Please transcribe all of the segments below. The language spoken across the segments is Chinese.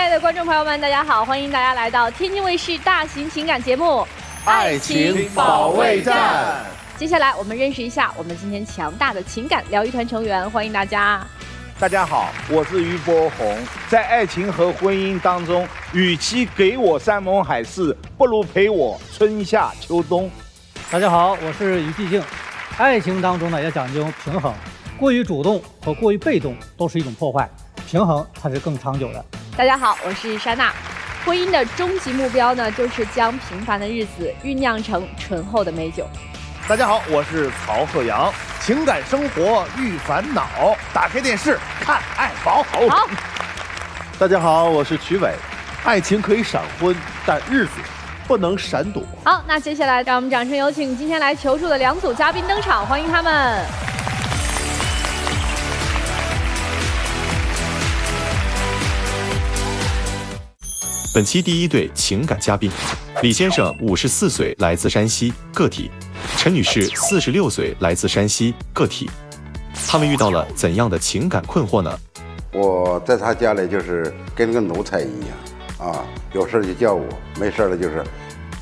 爱的观众朋友们，大家好，欢迎大家来到天津卫视大型情感节目《爱情保卫战》。接下来我们认识一下我们今天强大的情感疗愈团成员，欢迎大家。大家好，我是于波红。在爱情和婚姻当中，与其给我山盟海誓，不如陪我春夏秋冬。大家好，我是于寂静。爱情当中呢，要讲究平衡，过于主动和过于被动都是一种破坏，平衡才是更长久的。大家好，我是莎娜。婚姻的终极目标呢，就是将平凡的日子酝酿成醇厚的美酒。大家好，我是曹鹤阳。情感生活遇烦恼，打开电视看爱宝。好。大家好，我是曲伟。爱情可以闪婚，但日子不能闪躲。好，那接下来让我们掌声有请今天来求助的两组嘉宾登场，欢迎他们。本期第一对情感嘉宾，李先生54岁，来自山西，个体；陈女士46岁，来自山西，个体。他们遇到了怎样的情感困惑呢？我在他家里就是跟个奴才一样啊，有事就叫我，没事了就是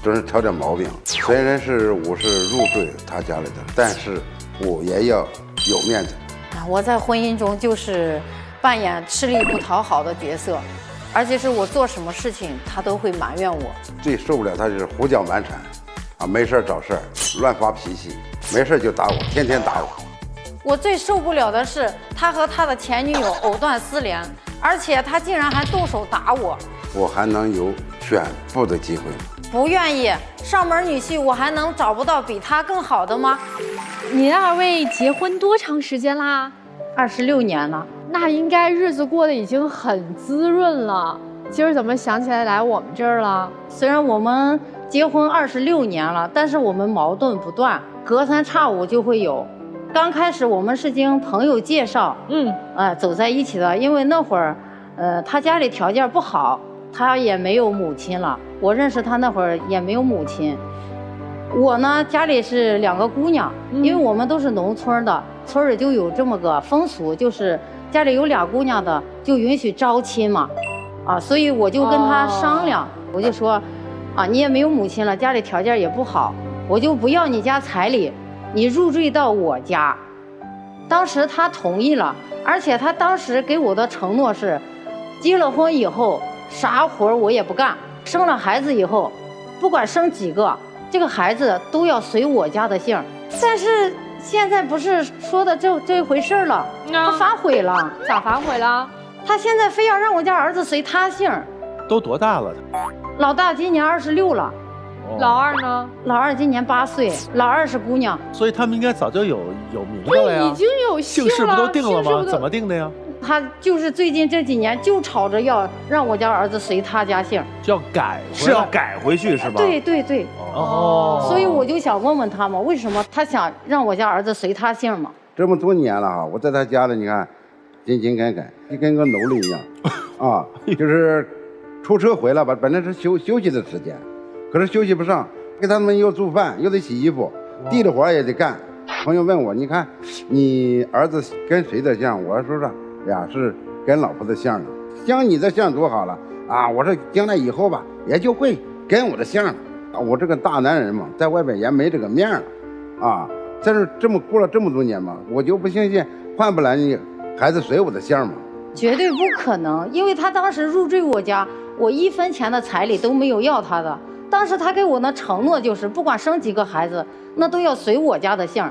总是挑点毛病。虽然是我是入赘他家里的，但是我也要有面子啊。我在婚姻中就是扮演吃力不讨好的角色。而且是我做什么事情，他都会埋怨我。最受不了他就是胡搅蛮缠，啊，没事找事儿，乱发脾气，没事就打我，天天打我。我最受不了的是他和他的前女友藕断丝连，而且他竟然还动手打我。我还能有选妇的机会吗？不愿意，上门女婿我还能找不到比他更好的吗？您二位结婚多长时间啦？26年了。那应该日子过得已经很滋润了。今儿怎么想起来我们这儿了？虽然我们结婚26年了，但是我们矛盾不断，隔三差五就会有。刚开始我们是经朋友介绍，走在一起的。因为那会儿，他家里条件不好，他也没有母亲了。我认识他那会儿也没有母亲。我呢，家里是2个姑娘，因为我们都是农村的，村里就有这么个风俗，就是家里有2姑娘的就允许招亲嘛，啊，所以我就跟他商量，我就说，啊，你也没有母亲了，家里条件也不好，我就不要你家彩礼，你入赘到我家。当时他同意了，而且他当时给我的承诺是，结了婚以后啥活我也不干，生了孩子以后，不管生几个，这个孩子都要随我家的姓。但是现在不是说的这回事了，他反悔了。咋反悔了？他现在非要让我家儿子随他姓。都多大了？老大今年26了，老二呢？老二今年8岁，老二是姑娘。所以他们应该早就有名字了呀。已经有姓氏不都定了吗？怎么定的呀？他就是最近这几年就吵着要让我家儿子随他家姓，就要改，是要改回去是吧？对对对。哦。所以我就想问问他们，为什么他想让我家儿子随他姓嘛？这么多年了哈，我在他家里，你看，勤勤恳恳，就跟个奴隶一样，啊，就是出车回来吧，本来是休息的时间，可是休息不上，给他们又做饭，又得洗衣服，地的活也得干。朋友问我，你看你儿子跟谁的姓？我说呀，是跟老婆的姓了。像你的姓多好了啊！我说将来以后吧，也就会跟我的姓了。我这个大男人嘛，在外边也没这个面了，啊！但是这么过了这么多年嘛，我就不相信换不来你孩子随我的姓嘛。绝对不可能，因为他当时入赘我家，我1分钱的彩礼都没有要他的。当时他给我的承诺就是，不管生几个孩子，那都要随我家的姓。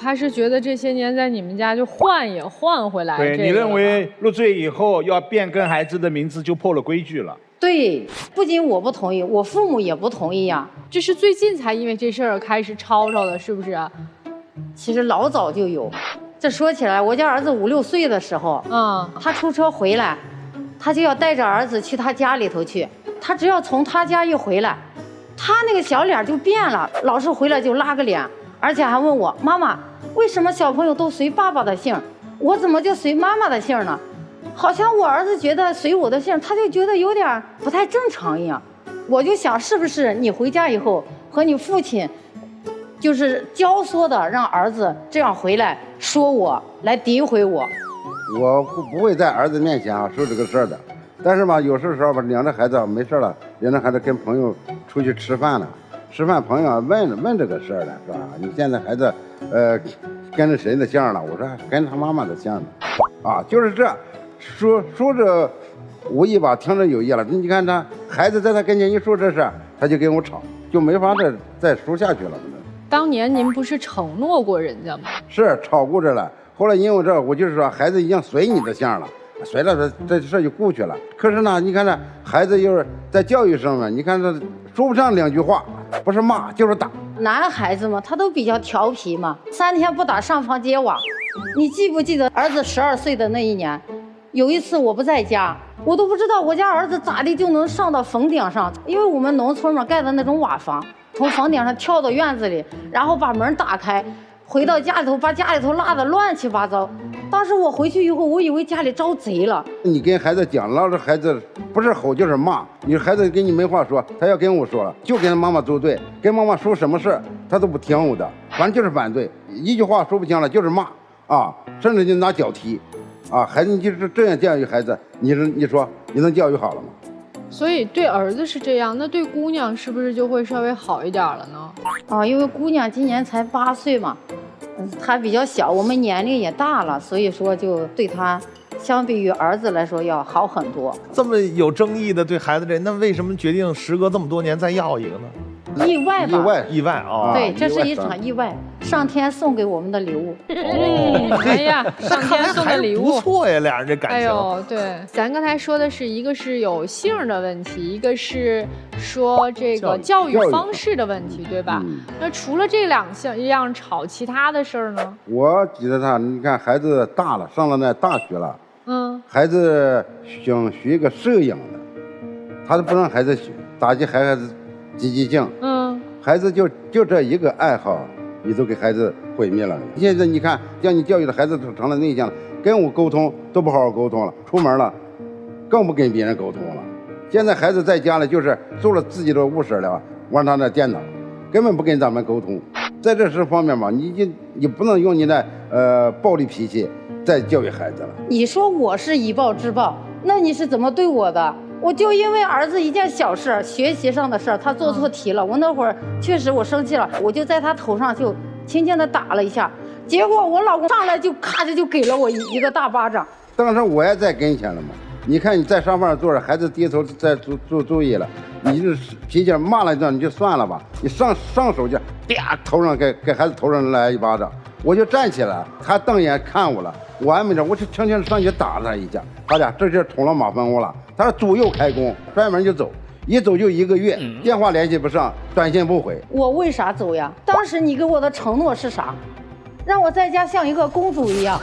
他是觉得这些年在你们家就换也换回来。对，你认为入赘以后要变更孩子的名字就破了规矩了？对，不仅我不同意，我父母也不同意呀。这是最近才因为这事儿开始吵吵的，是不是？其实老早就有。这说起来，我家儿子5、6岁的时候，他出车回来，他就要带着儿子去他家里头去。他只要从他家一回来，他那个小脸就变了，老是回来就拉个脸，而且还问我妈妈，为什么小朋友都随爸爸的姓，我怎么就随妈妈的姓呢？好像我儿子觉得随我的姓，他就觉得有点不太正常一样。我就想，是不是你回家以后和你父亲就是教唆的让儿子这样回来说我，来诋毁我？我不会在儿子面前说这个事儿的，但是吧，有时候吧，领着孩子没事了，领着孩子跟朋友出去吃饭了，吃饭朋友问这个事儿了，是吧？你现在孩子跟着谁的姓了？我说跟他妈妈的姓呢，啊，就是这，说着无意吧，听着有意了。你看他孩子在他跟前一说这事，他就跟我吵，就没法再说下去了。当年您不是承诺过人家吗？是吵过着了，后来因为这，我就是说孩子已经随你的姓了。随了这事就过去了。可是呢，你看这孩子又是在教育上面，你看这说不上两句话，不是骂就是打。男孩子嘛，他都比较调皮嘛，3天不打上房揭瓦。你记不记得儿子12岁的那一年，有一次我不在家，我都不知道我家儿子咋的就能上到房顶上，因为我们农村嘛盖的那种瓦房，从房顶上跳到院子里，然后把门打开。回到家里头，把家里头拉得乱七八糟。当时我回去以后，我以为家里招贼了。你跟孩子讲，老是孩子不是吼就是骂，你孩子跟你没话说，他要跟我说了，就跟他妈妈作对，跟妈妈说什么事他都不听我的，反正就是反对，一句话说不清了就是骂啊，甚至就拿脚踢，啊，孩子你就是这样教育孩子，你说你能教育好了吗？所以对儿子是这样，那对姑娘是不是就会稍微好一点了呢？啊，因为姑娘今年才8岁嘛，她比较小，我们年龄也大了，所以说就对她相比于儿子来说要好很多。这么有争议的对孩子这，那为什么决定时隔这么多年再要一个呢？意外吧，意外啊！对，这是一场意外，上天送给我们的礼物。哎呀，上天送的礼物不错呀，俩人这感情。哎呦，对，咱刚才说的是一个是有姓的问题，一个是说这个教育方式的问题，对吧？那除了这2样吵，其他的事儿呢？我记得他，你看孩子大了，上了那大学了，孩子想学一个摄影的，他都不让孩子学，打击孩子积极性。孩子就这一个爱好，你都给孩子毁灭了。现在你看，让你教育的孩子都成了内向了，跟我沟通都不好好沟通了，出门了更不跟别人沟通了。现在孩子在家里就是做了自己的务事了，玩他的电脑，根本不跟咱们沟通。在这方面嘛，你不能用你的暴力脾气再教育孩子了。你说我是以暴制暴，那你是怎么对我的？我就因为儿子一件小事，学习上的事儿，他做错题了，我那会儿确实我生气了，我就在他头上就轻轻的打了一下，结果我老公上来就咔着就给了我一个大巴掌。当时我也在跟前了嘛，你看你在沙发上坐着，孩子低头在做作业了，你这脾气骂了一顿你就算了吧，你上手就啪头上给孩子头上来一巴掌，我就站起来，他瞪眼看我了，我还没着，我就轻轻上去打了他一下，他俩这就捅了马蜂窝了。他说左右开弓，摔门就走，一走就1个月，电话联系不上，短信不回。我为啥走呀？当时你给我的承诺是啥？让我在家像一个公主一样。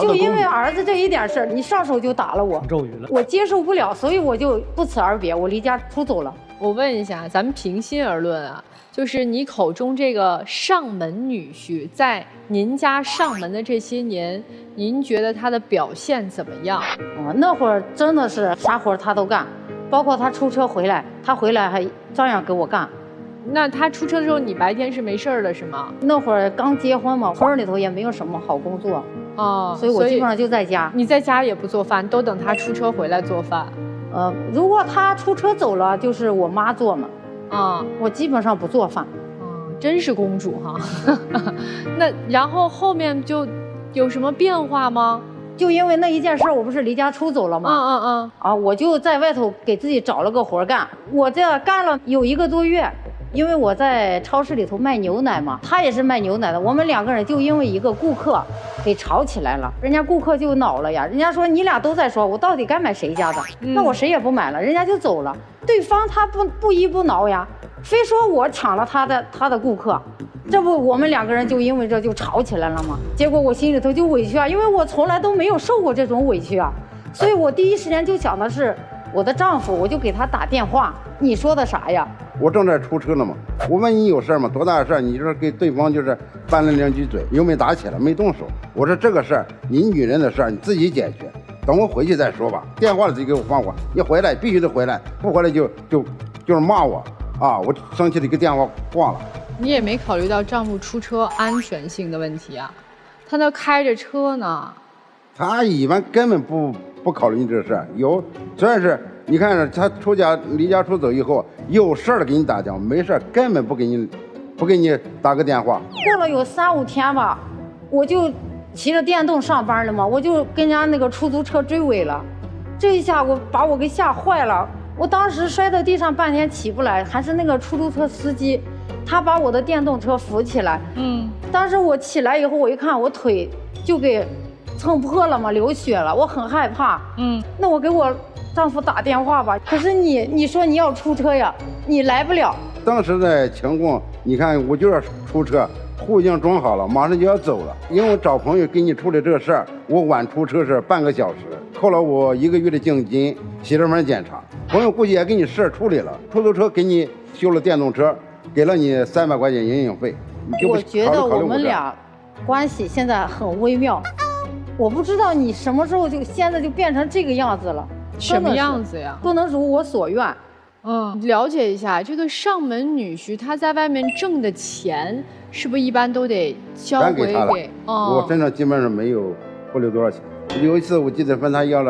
就因为儿子这一点事儿，你上手就打了我，咒语了，我接受不了，所以我就不辞而别，我离家出走了。我问一下，咱们平心而论啊，就是你口中这个上门女婿，在您家上门的这些年，您觉得他的表现怎么样？那会儿真的是啥活他都干，包括他出车回来，他回来还照样给我干。那他出车的时候，你白天是没事儿的是吗？那会儿刚结婚嘛，村里头也没有什么好工作所以我基本上就在家。你在家也不做饭，都等他出车回来做饭？如果他出车走了，就是我妈做嘛。我基本上不做饭。真是公主哈。那然后后面就有什么变化吗？就因为那一件事，我不是离家出走了吗？我就在外头给自己找了个活干。我这干了有1个多月，因为我在超市里头卖牛奶嘛，他也是卖牛奶的，我们2个人就因为一个顾客给吵起来了，人家顾客就恼了呀，人家说你俩都在说，我到底该买谁家的？那我谁也不买了，人家就走了。对方他不依不挠呀，非说我抢了他的顾客。这不我们2个人就因为这就吵起来了吗？结果我心里头就委屈啊，因为我从来都没有受过这种委屈啊，所以我第一时间就想的是我的丈夫，我就给他打电话，你说的啥呀？我正在出车呢嘛，我问你有事吗？多大的事儿？你就是给对方就是拌了2句嘴，又没打起来，没动手。我说这个事儿，你女人的事儿你自己解决，等我回去再说吧。电话里就给我放过，你回来必须得回来，不回来就是骂我啊！我生气的一个电话挂了。你也没考虑到丈夫出车安全性的问题啊，他那开着车呢。他一般根本不考虑你这事儿。有，虽然是你看他离家出走以后，有事儿给你打电话，没事儿根本不给你打个电话。过了有3、5天吧，我就骑着电动上班了嘛，我就跟人家那个出租车追尾了，这一下把我给吓坏了。我当时摔在地上半天起不来，还是那个出租车司机，他把我的电动车扶起来。当时我起来以后，我一看我腿就给蹭破了嘛，流血了，我很害怕。那我给我丈夫打电话吧，可是你说你要出车呀，你来不了。当时的情况，你看我就要出车，户已经装好了，马上就要走了。因为我找朋友给你处理这个事儿，我晚出车是半个小时，扣了我1个月的定金，洗车门检查。朋友估计也给你事儿处理了，出租车给你修了电动车，给了你300块钱营业费。我觉得我们俩关系现在很微妙，我不知道你什么时候现在就变成这个样子了。什么样子呀？不能如我所愿。了解一下，这个上门女婿他在外面挣的钱，是不是一般都得交回给？我身上基本上没有不留多少钱。有一次我记得问他要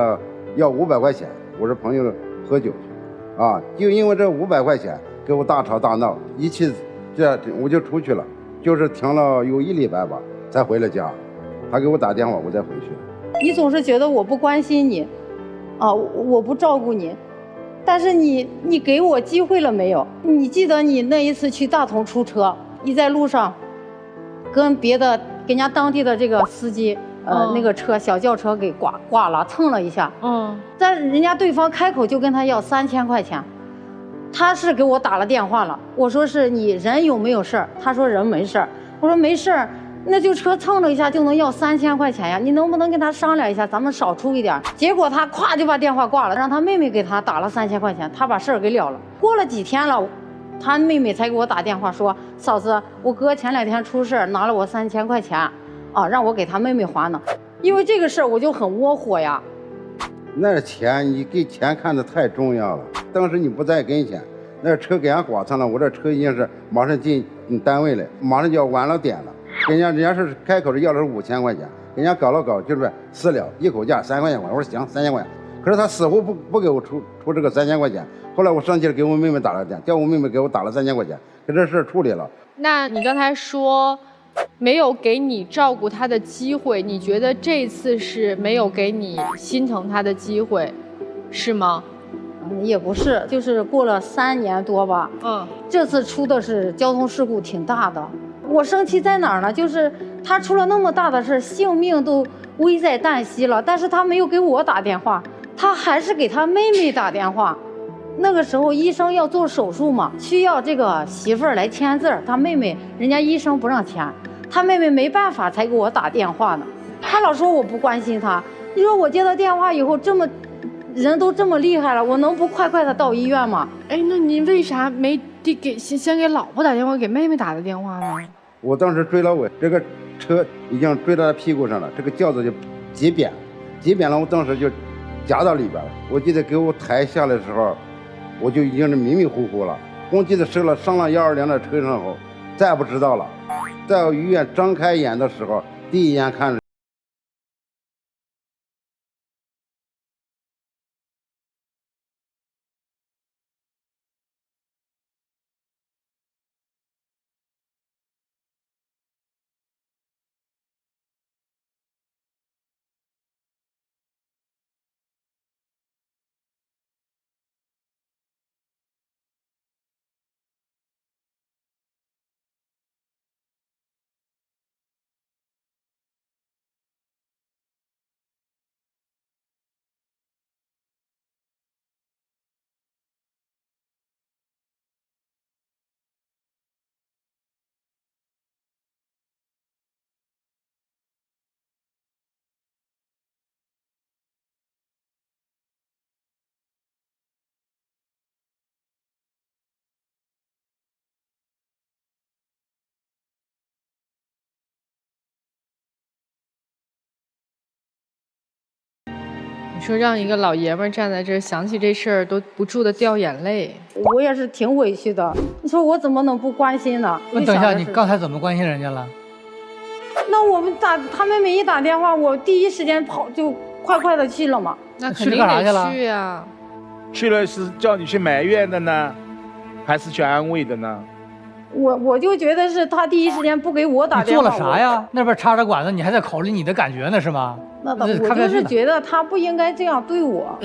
500块钱，我说朋友喝酒去，就因为这500块钱给我大吵大闹，一气这我就出去了，就是停了有1礼拜吧，才回了家。他给我打电话，我再回去。你总是觉得我不关心你，我不照顾你，但是你给我机会了没有？你记得你那一次去大同出车，你在路上跟人家当地的这个司机，那个车小轿车给挂了，蹭了一下。但人家对方开口就跟他要3000块钱，他是给我打了电话了。我说是你人有没有事儿？他说人没事儿。我说没事儿，那就车蹭了一下就能要3000块钱呀？你能不能跟他商量一下，咱们少出一点？结果他咵就把电话挂了，让他妹妹给他打了3000块钱，他把事儿给了了。过了几天了，他妹妹才给我打电话说，嫂子，我哥前2天出事拿了我3000块钱，让我给他妹妹还呢。因为这个事儿我就很窝火呀。那钱你给钱看得太重要了，当时你不在跟前，那车给人剐蹭了，我这车已经是马上进单位了，马上就要晚了点了。人家是开口是要的是5000块钱，人家搞了搞就是私了，一口价3块钱，我说行3000块钱，可是他死活不给我出这个3000块钱。后来我生气了，给我妹妹打了电话，叫我妹妹给我打了3000块钱，给这事处理了。那你刚才说没有给你照顾他的机会，你觉得这次是没有给你心疼他的机会，是吗？也不是，就是过了3年多吧。这次出的是交通事故挺大的。我生气在哪儿呢？就是他出了那么大的事，性命都危在旦夕了，但是他没有给我打电话，他还是给他妹妹打电话。那个时候医生要做手术嘛，需要这个媳妇儿来签字，他妹妹人家医生不让签，他妹妹没办法才给我打电话呢。他老说我不关心他，你说我接到电话以后，人都这么厉害了，我能不快的到医院吗？那你为啥没先给老婆打电话，给妹妹打的电话呢？我当时追了尾，这个车已经追到他屁股上了，这个轿子就挤扁了，我当时就夹到里边了。我记得给我抬下来的时候，我就已经是迷迷糊糊了。我记得上了120的车上后，再不知道了。在医院张开眼的时候，第一眼看着。你说让一个老爷们站在这儿，想起这事儿都不住的掉眼泪。我也是挺委屈的，你说我怎么能不关心呢？等一下，你刚才怎么关心人家了？那我们他们没一打电话，我第一时间跑就快的去了嘛。那肯定得去呀。去了是叫你去埋怨的呢，还是去安慰的呢？我就觉得是他第一时间不给我打电话。你做了啥呀？那边插着管子，你还在考虑你的感觉呢，是吗？那我就是觉得他不应该这样对我。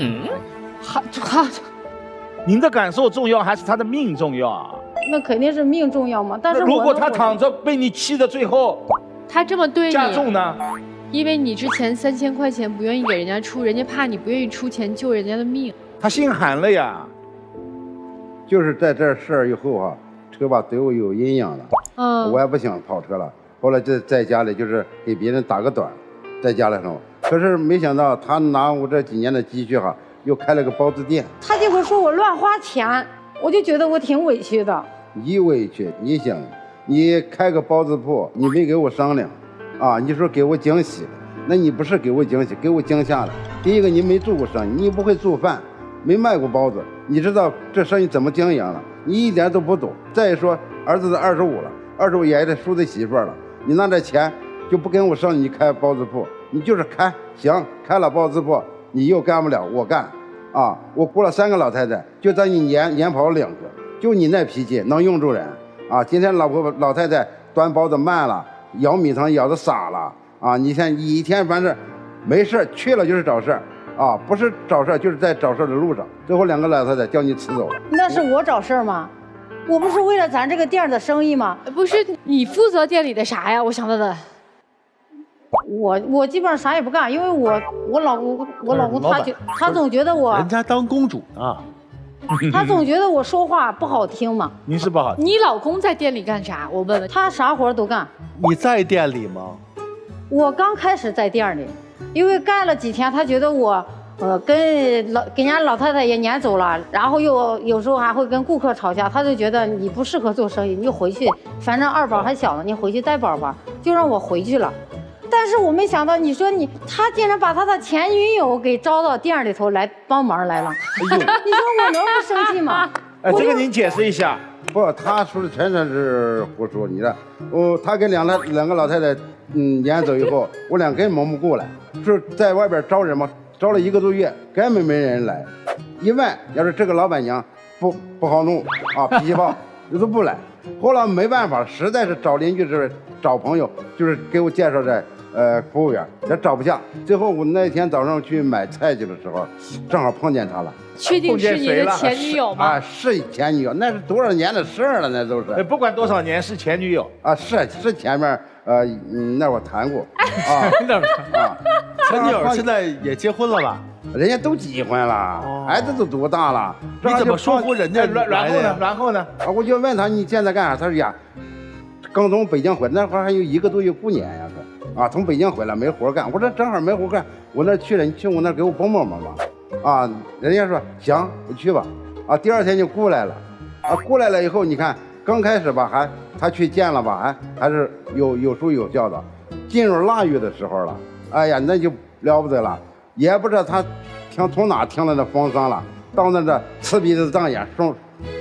您的感受重要还是他的命重要啊？那肯定是命重要嘛。但是如果他躺着被你气的最后，他这么对你，加重呢？因为你之前3000块钱不愿意给人家出，人家怕你不愿意出钱救人家的命。他心寒了呀。就是在这事儿以后啊，车吧对我有阴影了。我也不想跑车了。后来在家里就是给别人打个盹，在家里头。可是没想到他拿我这几年的积蓄哈，又开了个包子店。他就会说我乱花钱，我就觉得我挺委屈的。你委屈，你想，你开个包子铺，你没给我商量，啊，你说给我惊喜，那你不是给我惊喜，给我惊吓了。第一个，你没做过生意，你不会做饭，没卖过包子，你知道这生意怎么经营了，你一点都不懂。再说儿子都25了，25也得梳子媳妇了，你拿这钱就不跟我商量，你开包子铺，你就是开，行，开了包子铺，你又干不了，我干，啊，我雇了3个老太太，就在你撵跑了2个，就你那脾气能用住人啊！今天老太太端包子慢了，舀米汤舀的洒了啊！你看你一天反正没事去了就是找事儿啊，不是找事儿就是在找事儿的路上。最后2个老太太叫你辞走了。那是我找事儿吗？我不是为了咱这个店的生意吗？不是你负责店里的啥呀？我想到的。我基本上啥也不干，因为我老公他总觉得我人家当公主呢。他总觉得我说话不好听嘛。您是不好听。你老公在店里干啥？我问问。他啥活都干。你在店里吗？我刚开始在店里，因为干了几天，他觉得我给人家老太太也撵走了，然后又有时候还会跟顾客吵架，他就觉得你不适合做生意，你就回去，反正2宝还小呢，你回去带宝吧，就让我回去了。但是我没想到，你说他竟然把他的前女友给招到店里头来帮忙来了。你说我能不生气吗？这个您解释一下。不，他说的全是胡说。你看，他给两个老太太撵走以后，我俩根本不过来，是在外边招人嘛，招了1个多月，根本没人来。一问，要是这个老板娘不好弄啊，脾气暴，有都不来。后来没办法，实在是找邻居是找朋友，就是给我介绍这。服务员也找不下，最后我那天早上去买菜去的时候，正好碰见他了。确定是你的前女友吗？啊，是前女友，那是多少年的事了，那都是。不管多少年，是前女友啊，是前面那会儿谈过啊，那会儿啊，前女友现在也结婚了吧？人家都结婚了，孩子都多大了？你怎么说服人家？然后呢？啊，我就问他你现在干啥？他说呀，刚从北京回来，那会儿还有1个多月过年呀，啊，从北京回来没活干，我说正好没活干，我那去了，你去我那给我帮忙吧，啊，人家说行，我去吧，啊，第2天就过来了，啊，过来了以后，你看刚开始吧，他去见了吧，还是有说有笑的，进入腊月的时候了，哎呀，那就了不得了，也不知道他从哪听了那风声了，到那这呲鼻子脏眼，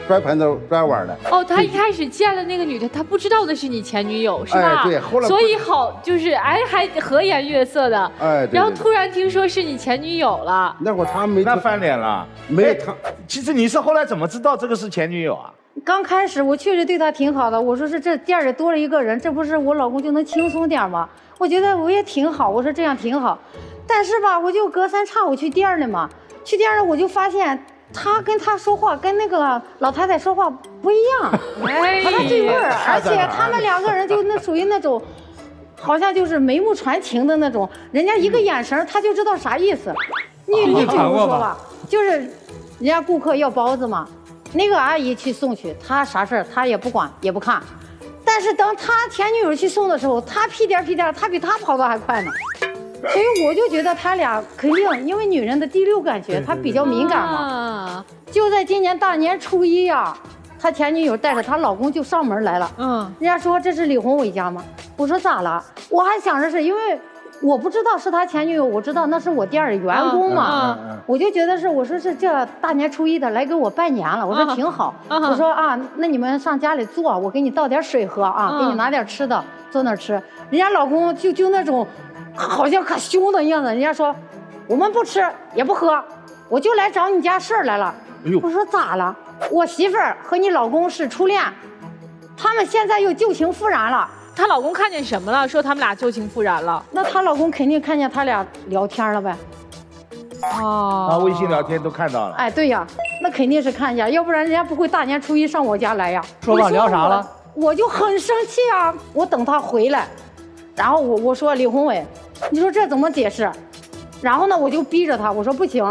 摔盆子摔碗的。哦，他一开始见了那个女的，他不知道的是你前女友，是吧？对，后来所以好就是还和颜悦色的。对。然后突然听说是你前女友了，那会儿他没那翻脸了，没他。其实你是后来怎么知道这个是前女友啊？刚开始我确实对他挺好的，我说是这店里多了1个人，这不是我老公就能轻松点吗？我觉得我也挺好，我说这样挺好。但是吧，我就隔3差5去店里嘛，去店里我就发现。他跟他说话跟那个老太太说话不一样，和他对味儿，而且他们2个人就属于那种，好像就是眉目传情的那种，人家一个眼神他就知道啥意思。你比如说吧，就是人家顾客要包子嘛，那个阿姨去送去，他啥事儿他也不管也不看，但是等他前女友去送的时候，他屁颠屁颠，他比他跑得还快呢。所以我就觉得他俩肯定，因为女人的第6感觉，她比较敏感嘛。就在今年大年初1呀，他前女友带着她老公就上门来了。人家说这是李宏伟家吗？我说咋了？我还想着是因为我不知道是他前女友，我知道那是我店里员工嘛。我就觉得是，我说是这大年初1的来给我拜年了，我说挺好。我说啊，那你们上家里坐，我给你倒点水喝啊，给你拿点吃的。坐那儿吃，人家老公就那种，好像可凶的样子。人家说，我们不吃也不喝，我就来找你家事儿来了。我说咋了？我媳妇儿和你老公是初恋，他们现在又旧情复燃了。她老公看见什么了？说他们俩旧情复燃了？那她老公肯定看见他俩聊天了呗。啊，微信聊天都看到了。哎，对呀，那肯定是看见，要不然人家不会大年初一上我家来呀。说吧，聊啥了？我就很生气啊！我等他回来，然后我说李宏伟，你说这怎么解释？然后呢，我就逼着他，我说不行，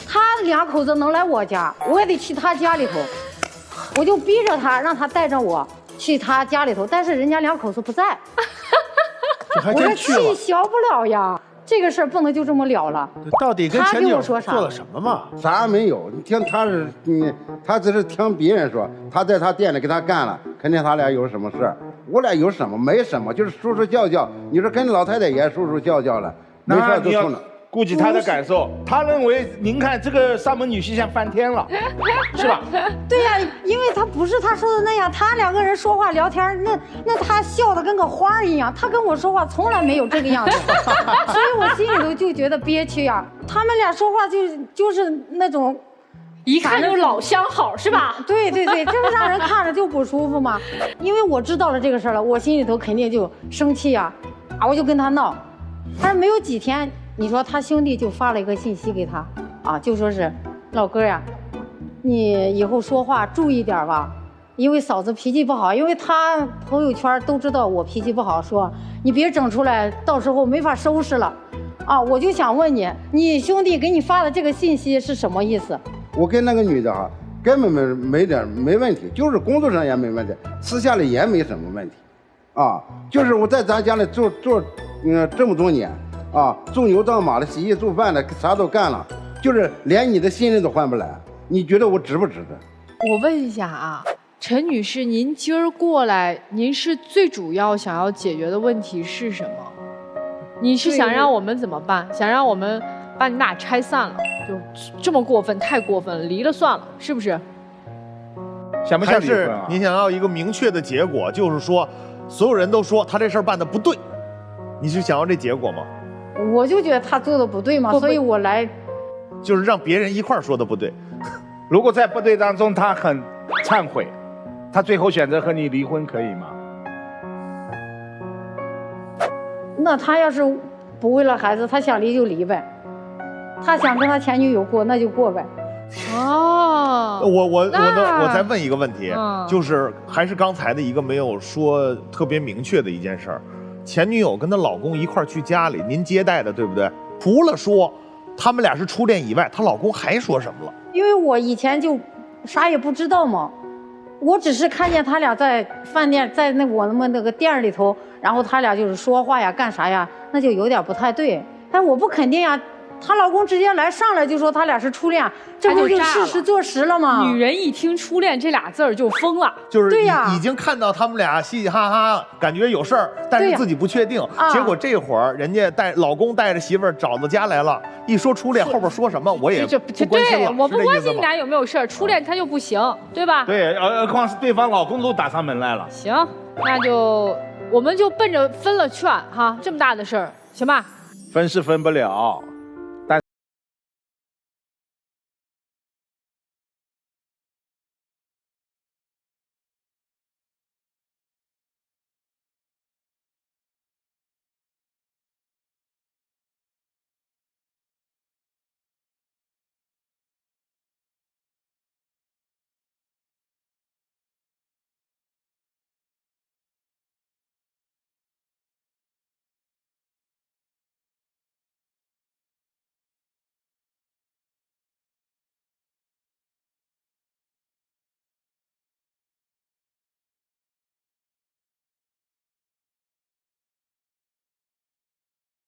他两口子能来我家，我也得去他家里头。我就逼着他，让他带着我去他家里头，但是人家两口子不在。还我说真去了。气消不了呀，这个事儿不能就这么了了。到底跟前女友说啥做了什么嘛？啥没有？你听他是，他只是听别人说，他在他店里给他干了，肯定他俩有什么事儿。我俩有什么？没什么，就是说说叫叫。你说跟老太太也说说叫叫了，没事儿就冲着。顾及他的感受，他认为您看这个上门女婿像翻天了，是吧？对呀，因为他不是他说的那样，他两个人说话聊天，那他笑的跟个花一样，他跟我说话从来没有这个样子，所以我心里头就觉得憋屈呀。他们俩说话就是那种，一看就是老相好，是吧？对对对，这不让人看着就不舒服吗？因为我知道了这个事儿了，我心里头肯定就生气呀，我就跟他闹，但是没有几天。你说他兄弟就发了一个信息给他，就说是，老哥呀，你以后说话注意点吧，因为嫂子脾气不好，因为他朋友圈都知道我脾气不好，说你别整出来，到时候没法收拾了，我就想问你，你兄弟给你发的这个信息是什么意思？我跟那个女的根本没问题，就是工作上也没问题，私下里也没什么问题，就是我在咱家里做这么多年。种牛当马的，洗衣做饭的，啥都干了，就是连你的信任都换不来。你觉得我值不值得？我问一下陈女士，您今儿过来，您是最主要想要解决的问题是什么？你是想让我们怎么办？想让我们把你俩拆散了？就这么过分，太过分了，离了算了，是不是？想不想离婚啊？还是你想要一个明确的结果，就是说，所有人都说他这事儿办得不对，你是想要这结果吗？我就觉得他做的不对嘛，所以我来，就是让别人一块儿说的不对。如果在不对当中他很忏悔，他最后选择和你离婚，可以吗？那他要是不为了孩子，他想离就离呗，他想跟他前女友过，那就过呗。我再问一个问题，就是还是刚才的一个没有说特别明确的一件事儿。前女友跟她老公一块儿去家里，您接待的对不对？除了说他们俩是初恋以外，她老公还说什么了？因为我以前就啥也不知道嘛，我只是看见他俩在饭店，在我们那个店里头，然后他俩就是说话呀、干啥呀，那就有点不太对。但我不肯定呀，她老公直接上来就说他俩是初恋，这不就事实坐实了吗？女人一听初恋这俩字儿就疯了，就是已经看到他们俩嘻嘻哈哈，感觉有事儿，但是自己不确定。结果这会儿人家老公带着媳妇儿找到家来了，一说初恋，后边说什么我也不关心了。我不关心你俩有没有事儿，初恋他就不行，对吧？对，何况是对方老公都打上门来了。行，那就我们就奔着分了劝哈，这么大的事儿，行吧？分是分不了。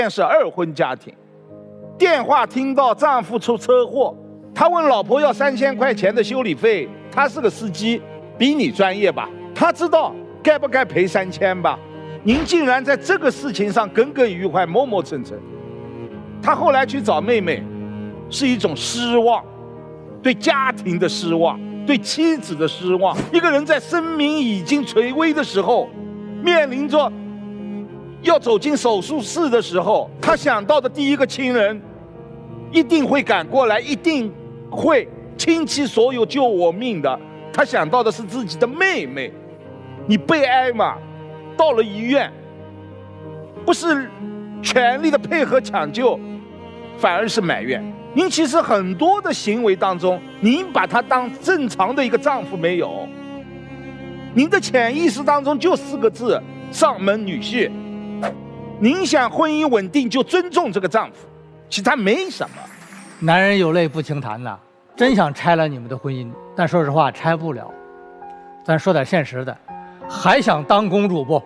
是二婚家庭，电话听到丈夫出车祸，他问老婆要3000块钱的修理费，他是个司机，比你专业吧，他知道该不该赔3000吧。您竟然在这个事情上耿耿于怀，磨磨蹭蹭。他后来去找妹妹，是一种失望，对家庭的失望，对妻子的失望。一个人在生命已经垂危的时候，面临着要走进手术室的时候，他想到的第一个亲人一定会赶过来，一定会倾其所有救我命的。他想到的是自己的妹妹。你悲哀嘛，到了医院，不是全力的配合抢救，反而是埋怨。您其实很多的行为当中，您把他当正常的一个丈夫没有，您的潜意识当中就4个字：上门女婿。您想婚姻稳定，就尊重这个丈夫，其他没什么。男人有泪不轻弹呐，真想拆了你们的婚姻，但说实话拆不了。咱说点现实的，还想当公主不？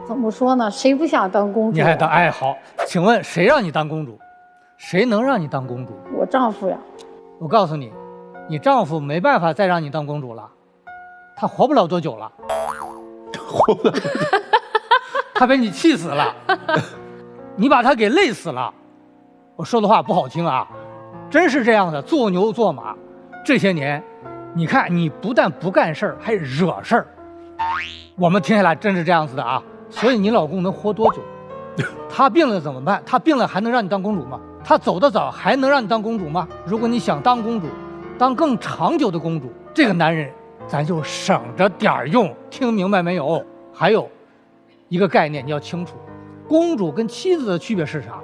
怎么说呢？谁不想当公主？你还当？哎，好，请问谁让你当公主？谁能让你当公主？我丈夫呀。我告诉你，你丈夫没办法再让你当公主了，他活不了多久了。活不了多久。他被你气死了，你把他给累死了。我说的话不好听啊，真是这样的，做牛做马。这些年，你看你不但不干事儿，还惹事儿。我们听下来真是这样子的啊。所以你老公能活多久？他病了怎么办？他病了还能让你当公主吗？他走得早还能让你当公主吗？如果你想当公主，当更长久的公主，这个男人咱就省着点儿用。听明白没有？还有一个概念你要清楚，公主跟妻子的区别是啥？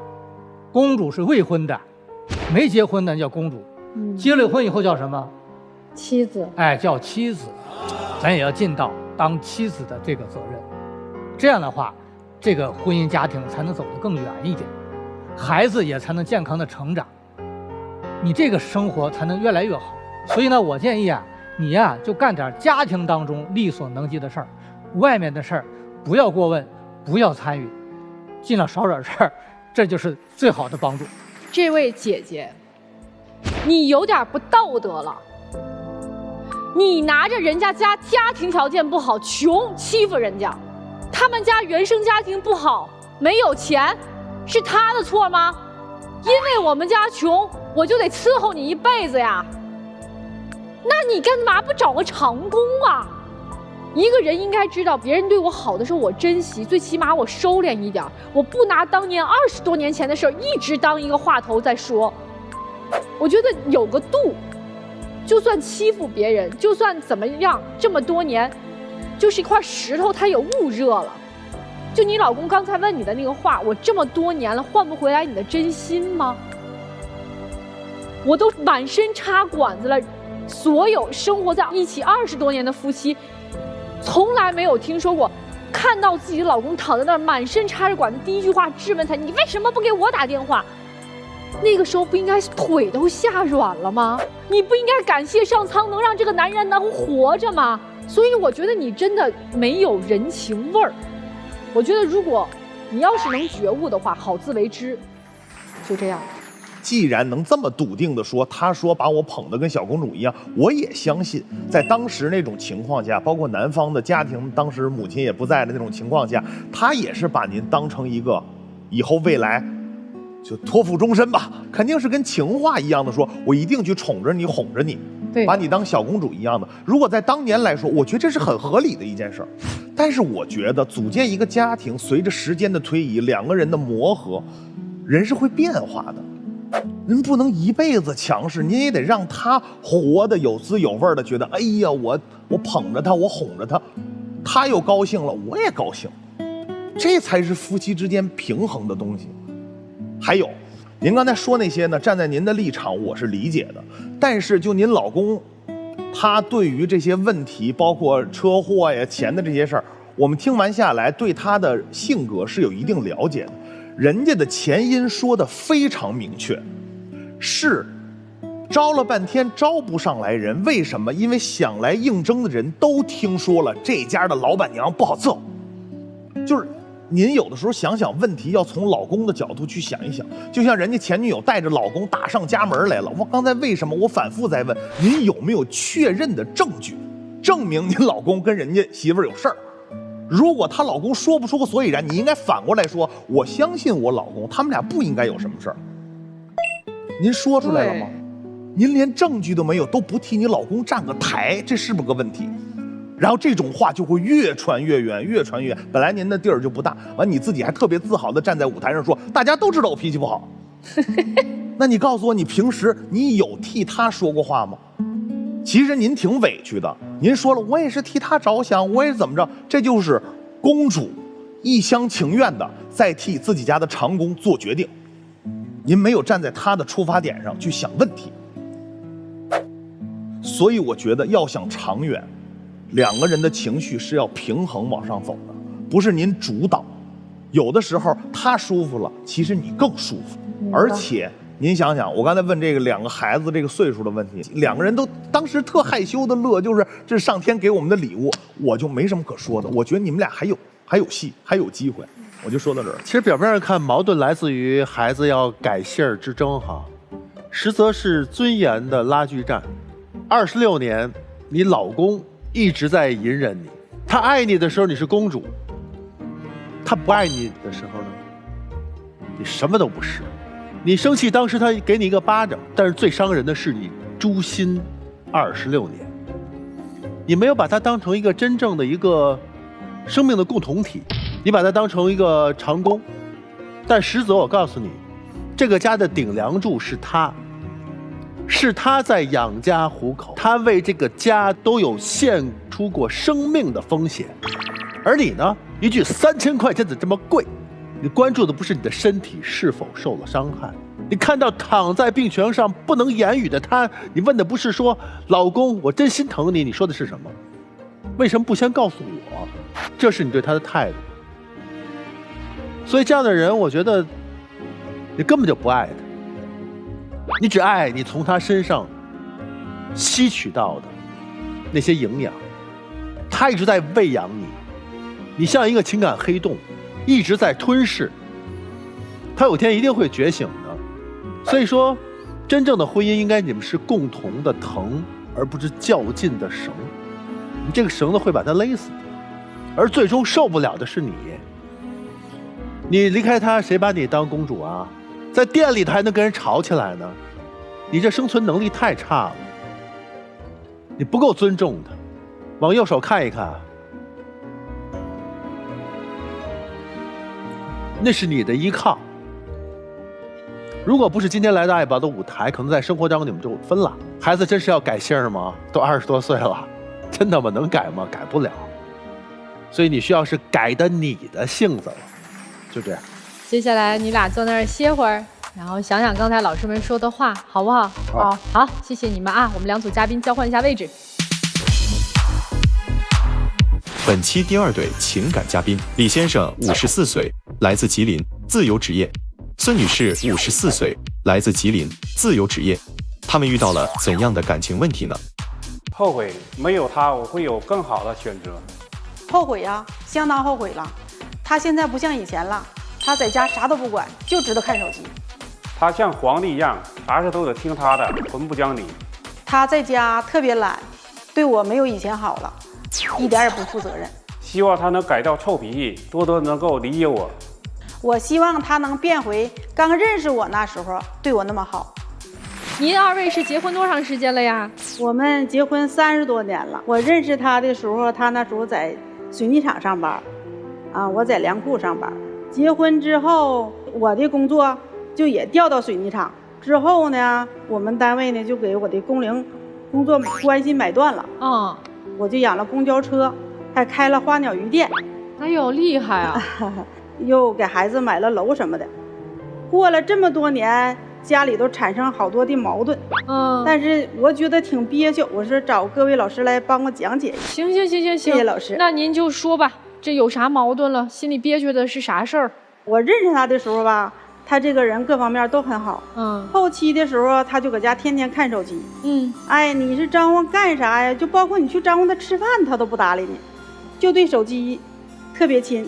公主是未婚的，没结婚的叫公主，结了婚以后叫什么？妻子。哎，叫妻子。咱也要尽到当妻子的这个责任，这样的话，这个婚姻家庭才能走得更远一点，孩子也才能健康的成长，你这个生活才能越来越好。所以呢，我建议啊，你呀就干点家庭当中力所能及的事儿，外面的事儿不要过问，不要参与，尽量少惹事儿，这就是最好的帮助。这位姐姐，你有点不道德了。你拿着人家家庭条件不好，穷，欺负人家，他们家原生家庭不好，没有钱，是他的错吗？因为我们家穷，我就得伺候你一辈子呀。那你干嘛不找个长工啊？一个人应该知道，别人对我好的时候我珍惜，最起码我收敛一点，我不拿当年20多年前的事儿一直当一个话头在说。我觉得有个度，就算欺负别人，就算怎么样，这么多年，就是一块石头，它也焐热了。就你老公刚才问你的那个话，我这么多年了，换不回来你的真心吗？我都满身插管子了，所有生活在一起20多年的夫妻，从来没有听说过看到自己的老公躺在那儿满身插着管子，第一句话质问他：你为什么不给我打电话？那个时候不应该腿都吓软了吗？你不应该感谢上苍能让这个男人能活着吗？所以我觉得你真的没有人情味儿。我觉得如果你要是能觉悟的话，好自为之。就这样。既然能这么笃定的说，他说把我捧得跟小公主一样，我也相信，在当时那种情况下，包括男方的家庭，当时母亲也不在的那种情况下，他也是把您当成一个以后未来就托付终身吧，肯定是跟情话一样的说，我一定去宠着你，哄着你，把你当小公主一样的。如果在当年来说，我觉得这是很合理的一件事儿。但是我觉得组建一个家庭，随着时间的推移，两个人的磨合，人是会变化的。您不能一辈子强势，您也得让他活得有滋有味的，觉得哎呀，我捧着他，我哄着他，他又高兴了，我也高兴，这才是夫妻之间平衡的东西。还有，您刚才说那些呢，站在您的立场我是理解的，但是就您老公，他对于这些问题，包括车祸呀、钱的这些事儿，我们听完下来，对他的性格是有一定了解的。人家的前因说的非常明确，是招了半天招不上来人，为什么？因为想来应征的人都听说了这家的老板娘不好伺候。就是您有的时候想想问题，要从老公的角度去想一想，就像人家前女友带着老公打上家门来了，我刚才为什么我反复在问您有没有确认的证据，证明您老公跟人家媳妇儿有事儿？如果她老公说不出个所以然，你应该反过来说，我相信我老公，他们俩不应该有什么事儿。您说出来了吗？您连证据都没有，都不替你老公站个台，这是不是个问题？然后这种话就会越传越远，越传越远。本来您的地儿就不大，完你自己还特别自豪地站在舞台上说，大家都知道我脾气不好。那你告诉我，你平时你有替他说过话吗？其实您挺委屈的，您说了，我也是替他着想，我也是怎么着，这就是公主一厢情愿的在替自己家的长工做决定，您没有站在他的出发点上去想问题。所以我觉得要想长远，两个人的情绪是要平衡往上走的，不是您主导。有的时候他舒服了，其实你更舒服。而且您想想，我刚才问这个2个孩子这个岁数的问题，2个人都当时特害羞的乐，就是这是上天给我们的礼物，我就没什么可说的。我觉得你们俩还有戏，还有机会，我就说到这儿。其实表面上看，矛盾来自于孩子要改姓儿之争哈，实则是尊严的拉锯战。26年，你老公一直在隐忍你，他爱你的时候你是公主，他不爱你的时候呢，你什么都不是。你生气，当时他给你一个巴掌，但是最伤人的是你诛心26年，你没有把他当成一个真正的一个生命的共同体，你把他当成一个长工，但实则我告诉你，这个家的顶梁柱是他，是他在养家糊口，他为这个家都有献出过生命的风险，而你呢，一句3000块钱怎么这么贵？你关注的不是你的身体是否受了伤害，你看到躺在病床上不能言语的他，你问的不是说老公我真心疼你，你说的是什么？为什么不先告诉我？这是你对他的态度。所以这样的人，我觉得你根本就不爱他，你只爱你从他身上吸取到的那些营养。他一直在喂养你，你像一个情感黑洞，一直在吞噬，他有天一定会觉醒的。所以说，真正的婚姻应该你们是共同的藤，而不是较劲的绳。你这个绳子会把他勒死，而最终受不了的是你。你离开他，谁把你当公主啊？在店里头还能跟人吵起来呢？你这生存能力太差了，你不够尊重他。往右手看一看，那是你的依靠。如果不是今天来到爱宝的舞台，可能在生活当中你们就分了。孩子真是要改姓吗？都20多岁了，真的吗？能改吗？改不了。所以你需要是改的你的性子了，就这样。接下来你俩坐那儿歇会儿，然后想想刚才老师们说的话，好不好？好，谢谢你们啊！我们2组嘉宾交换一下位置。本期第2对情感嘉宾，李先生54岁，来自吉林，自由职业；孙女士54岁，来自吉林，自由职业。他们遇到了怎样的感情问题呢？后悔没有他，我会有更好的选择。后悔呀，相当后悔了。他现在不像以前了，他在家啥都不管，就知道看手机。他像皇帝一样，啥事都得听他的，魂不讲理。他在家特别懒，对我没有以前好了，一点也不负责任。希望他能改掉臭脾气，多多能够理解我。我希望他能变回刚认识我那时候对我那么好。您2位是结婚多长时间了呀？我们结婚30多年了。我认识他的时候，他那时候在水泥厂上班，我在粮库上班。结婚之后，我的工作就也调到水泥厂。之后呢，我们单位呢就给我的工龄工作关系买断了。我就养了公交车，还开了花鸟鱼店。哎呦，厉害啊！又给孩子买了楼什么的。过了这么多年，家里都产生好多的矛盾。但是我觉得挺憋屈，我说找各位老师来帮我讲解。行，谢谢老师。那您就说吧，这有啥矛盾了？心里憋屈的是啥事儿？我认识他的时候吧，他这个人各方面都很好。后期的时候，他就搁家天天看手机。你是招呼干啥呀？就包括你去招呼他吃饭，他都不搭理你，就对手机特别亲，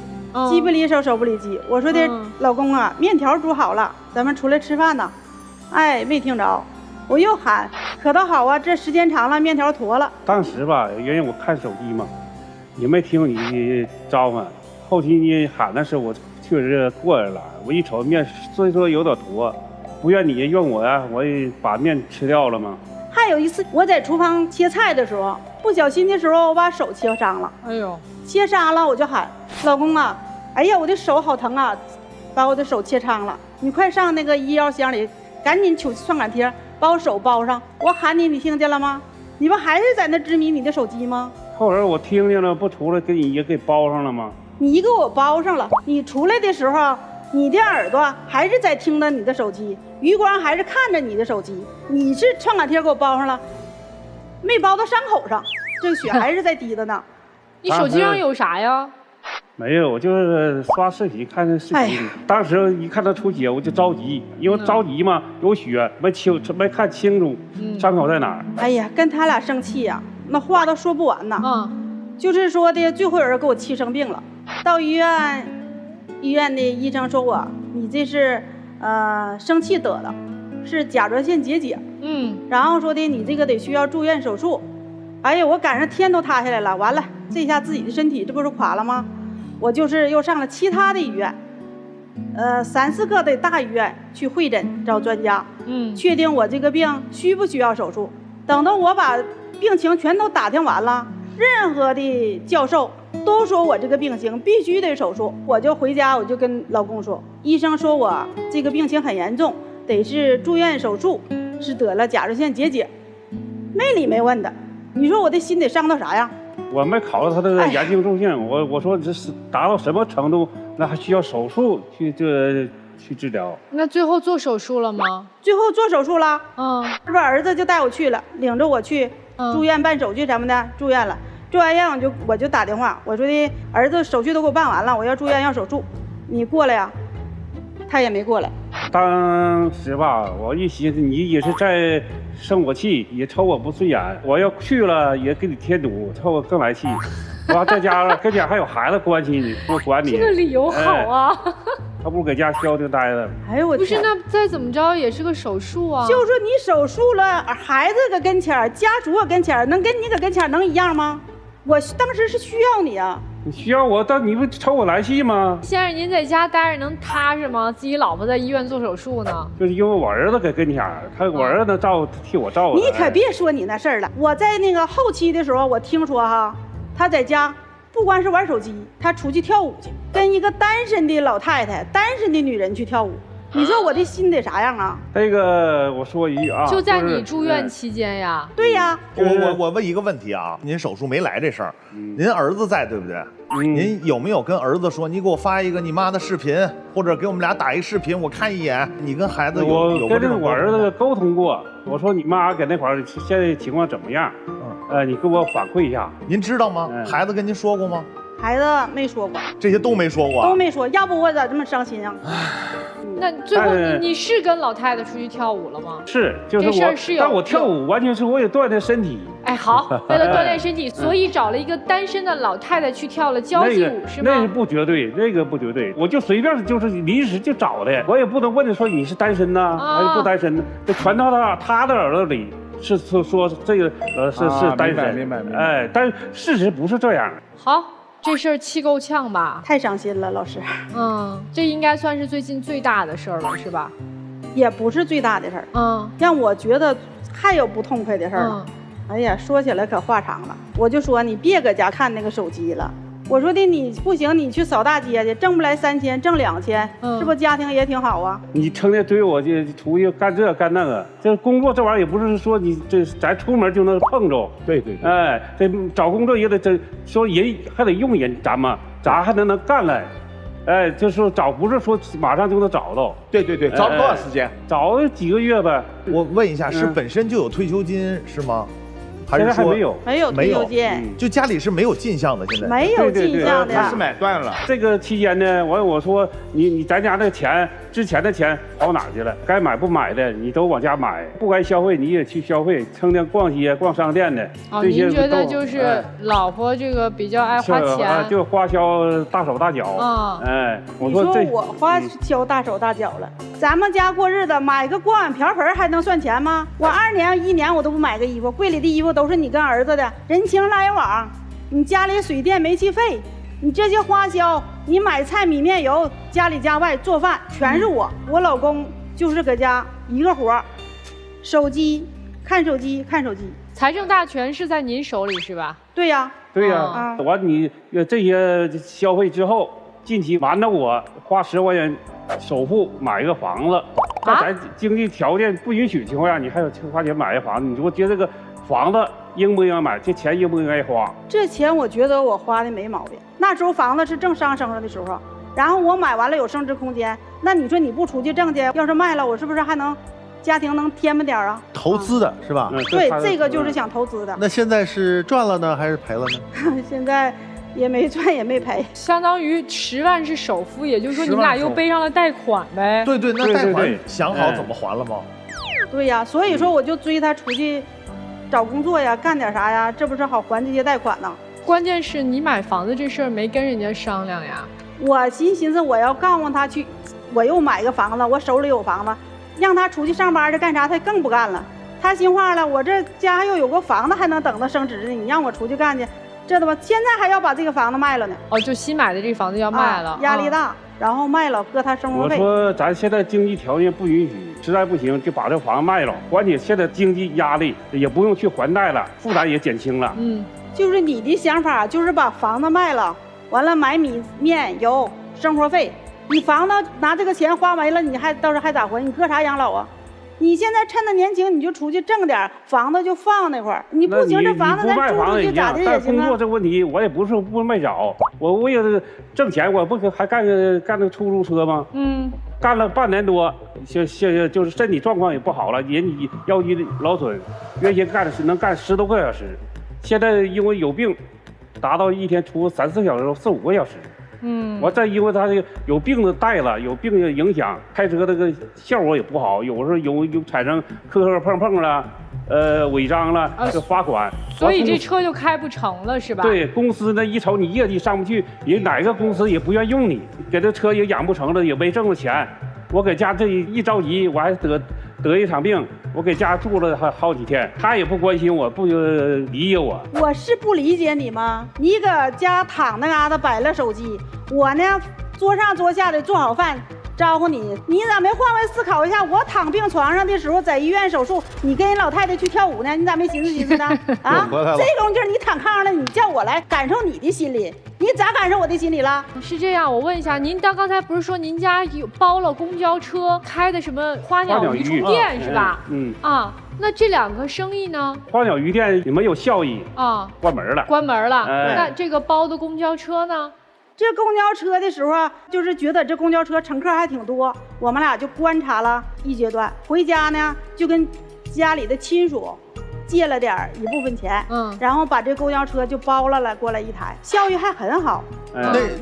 机不离手，手不离机。我说的老公啊，面条煮好了，咱们出来吃饭呢。没听着，我又喊，可倒好啊，这时间长了，面条坨了。当时吧，因为我看手机嘛，也没听你招呼。后期你喊的时候，我确实过来了。我一瞅面，所以说有点坨，不愿你用我呀，我也把面吃掉了嘛。还有一次，我在厨房切菜的时候，不小心的时候我把手切伤了，哎呦，切伤了我就喊老公啊，哎呀我的手好疼啊，把我的手切伤了，你快上那个医药箱里，赶紧取创可贴把我手包上。我喊你，你听见了吗？你不还是在那执迷你的手机吗？后来我听见了，不出来给你也给包上了吗？你给我包上了，你出来的时候，你的耳朵还是在听着你的手机，余光还是看着你的手机，你是创可贴给我包上了，没包到伤口上，这血还是在滴的呢。你手机上有啥呀？没有，我就是刷视频看视频。当时一看他出血，我就着急，因为着急嘛，有血没看清楚伤口在哪儿。哎呀，跟他俩生气呀，那话都说不完呢。就是说的最后有人给我气生病了，到医院的医生说你这是生气得的，是甲状腺结节。然后说的你这个得需要住院手术。哎呀，我赶上天都塌下来了，完了这下自己的身体这不是垮了吗？我就是又上了其他的医院，3、4个的大医院去会诊找专家，确定我这个病需不需要手术。等到我把病情全都打听完了，任何的教授都说我这个病情必须得手术，我就回家我就跟老公说，医生说我这个病情很严重，得是住院手术，是得了甲状腺结节，没理没问的。你说我的心得伤到啥样？我没考虑他的严重重性，我说这是达到什么程度，那还需要手术去治疗。那最后做手术了吗？最后做手术了，这不儿子就带我去了，领着我去住院办手续什么的，住院了。住完院我就打电话，我说的儿子手续都给我办完了，我要住院要手术，你过来呀？他也没过来。当时吧，我一寻思你也是在生我气，也瞅我不顺眼，我要去了也给你添堵，瞅我更来气。我在家跟家还有孩子关心你，不管你。这个理由好啊。他不如搁家消停待着。哎呦我不是，那再怎么着也是个手术啊。就说你手术了，孩子搁跟前，家属搁跟前，能跟你搁跟前能一样吗？我当时是需要你啊。你需要我，但你不瞅我来气吗？先生，您在家待着能踏实吗？自己老婆在医院做手术呢。就是因为我儿子搁跟前，我儿子替我照顾。你可别说你那事儿了。我在那个后期的时候，我听说他在家不光是玩手机，他出去跳舞去，跟一个单身的老太太、单身的女人去跳舞。你说我的心得啥样啊？这个我说一句啊，就在你住院期间呀？对呀。我问一个问题啊，您手术没来这事儿，您儿子在对不对？您有没有跟儿子说，你给我发一个你妈的视频，或者给我们俩打一视频，我看一眼？你跟孩子有过这种？我儿子沟通过，我说你妈搁那块儿现在情况怎么样？你给我反馈一下。您知道吗？孩子跟您说过吗？孩子没说过，这些都没说过，都没说。要不我咋这么伤心啊？那最后你是跟老太太出去跳舞了吗？是，就是我。这事儿是有。但我跳舞完全是为了锻炼身体。哎，好，为了锻炼身体，所以找了一个单身的老太太去跳了交际舞，是吗？那是不绝对，那个不绝对。我就随便就是临时就找的，我也不能问他说你是单身呐，还是不单身呢？这传到他的耳朵里是说这个是单身，明白。哎，但是事实不是这样。好。这事儿气够呛吧？太伤心了，老师。这应该算是最近最大的事儿了，是吧？也不是最大的事儿。让我觉得还有不痛快的事儿了。哎呀，说起来可话长了。我就说你别搁家看那个手机了。我说的你不行，你去扫大街去，挣不来3000，挣2000，是不家庭也挺好啊？你成天追我就出去干这干那个，这工作这玩意儿也不是说你咱出门就能碰着。对。哎，这找工作也得说人还得用人，咱还能干来。哎，就是说不是说马上就能找到。对，找多少时间？找几个月呗。我问一下，是本身就有退休金是吗？现在还没有退休金，就家里是没有进项的，现在没有进项的，他是买断了。这个期间呢，我说你咱家那钱之前的钱跑哪去了？该买不买的你都往家买，不该消费你也去消费，成天逛街逛商店的。您觉得就是老婆这个比较爱花钱，就花销大手大脚。我说我花销大手大脚了。咱们家过日子买个锅碗瓢盆还能算钱吗？我2年1年我都不买个衣服，柜里的衣服都是你跟儿子的，人情来往，你家里水电煤气费，你这些花销，你买菜米面油，家里家外做饭全是我老公就是搁家一个活，手机看手机，财政大权是在您手里是吧？对呀。对呀，完你这些消费之后，近期瞒着我花10万元首付买一个房子，在咱经济条件不允许情况下，你还有花钱买一个房子，你说觉得这个房子应不应该买？这钱应不应该花？这钱我觉得我花的没毛病。那时候房子是正上升了的时候，然后我买完了有升值空间，那你说你不出去挣去，要是卖了，我是不是还能家庭能添吧点啊？投资的是吧？对，这个就是想投资的。那现在是赚了呢，还是赔了呢？现在也没赚也没赔，相当于10万是首付，也就是说你们俩又背上了贷款呗。对对，那贷款想好怎么还了吗？对呀，所以说我就追他出去找工作呀，干点啥呀，这不是好还这些贷款呢？关键是你买房子这事儿没跟人家商量呀。我寻思我要告诉他去，我又买个房子，我手里有房子。让他出去上班去干啥，他更不干了。他心话了，我这家又有个房子，还能等到升值呢。你让我出去干去，这他妈现在还要把这个房子卖了呢。哦，就新买的这房子要卖了，压力大，然后卖了搁他生活费。我说咱现在经济条件不允许，实在不行就把这房子卖了，关键现在经济压力也不用去还贷了，负担也减轻了。就是你的想法就是把房子卖了，完了买米面油生活费。你房子拿这个钱花没了，你还到时候还咋还？你搁啥养老啊？你现在趁着年轻，你就出去挣点，房子就放那块儿。你不行，这房子咱租出去咋的也行啊。但工作这个问题，我也不是不没找，我为了挣钱，我不还干那出租车吗？干了半年多，就是身体状况也不好了，人腰肌劳损，原先能干10多个小时，现在因为有病，达到一天出3、4小时、4、5个小时。我再因为他这个有病的带了，有病的影响，开车这个效果也不好，有时候有产生磕碰了，违章了，就罚款。所以这车就开不成了，是吧？对，公司呢一瞅你业绩上不去，人哪个公司也不愿用你，给这车也养不成了，也没挣着钱。我给家这一着急，我还得一场病，我给家住了好几天，他也不关心我，不理解我。我是不理解你吗？你搁家躺那嘎达摆了手机，我呢桌上桌下的做好饭招呼你，你咋没换位思考一下？我躺病床上的时候，在医院手术，你跟人老太太去跳舞呢，你咋没寻思寻思呢？啊，这种劲儿你躺炕上了，你叫我来感受你的心理，你咋感受我的心理了？是这样，我问一下，您刚才不是说您家有包了公交车，开的什么花鸟鱼虫店是吧？那这2个生意呢？花鸟鱼店也没有效益关门了。关门了。那这个包的公交车呢？这公交车的时候啊，就是觉得这公交车乘客还挺多，我们俩就观察了一阶段。回家呢，就跟家里的亲属借了一部分钱，然后把这公交车就包了过来一台，效益还很好。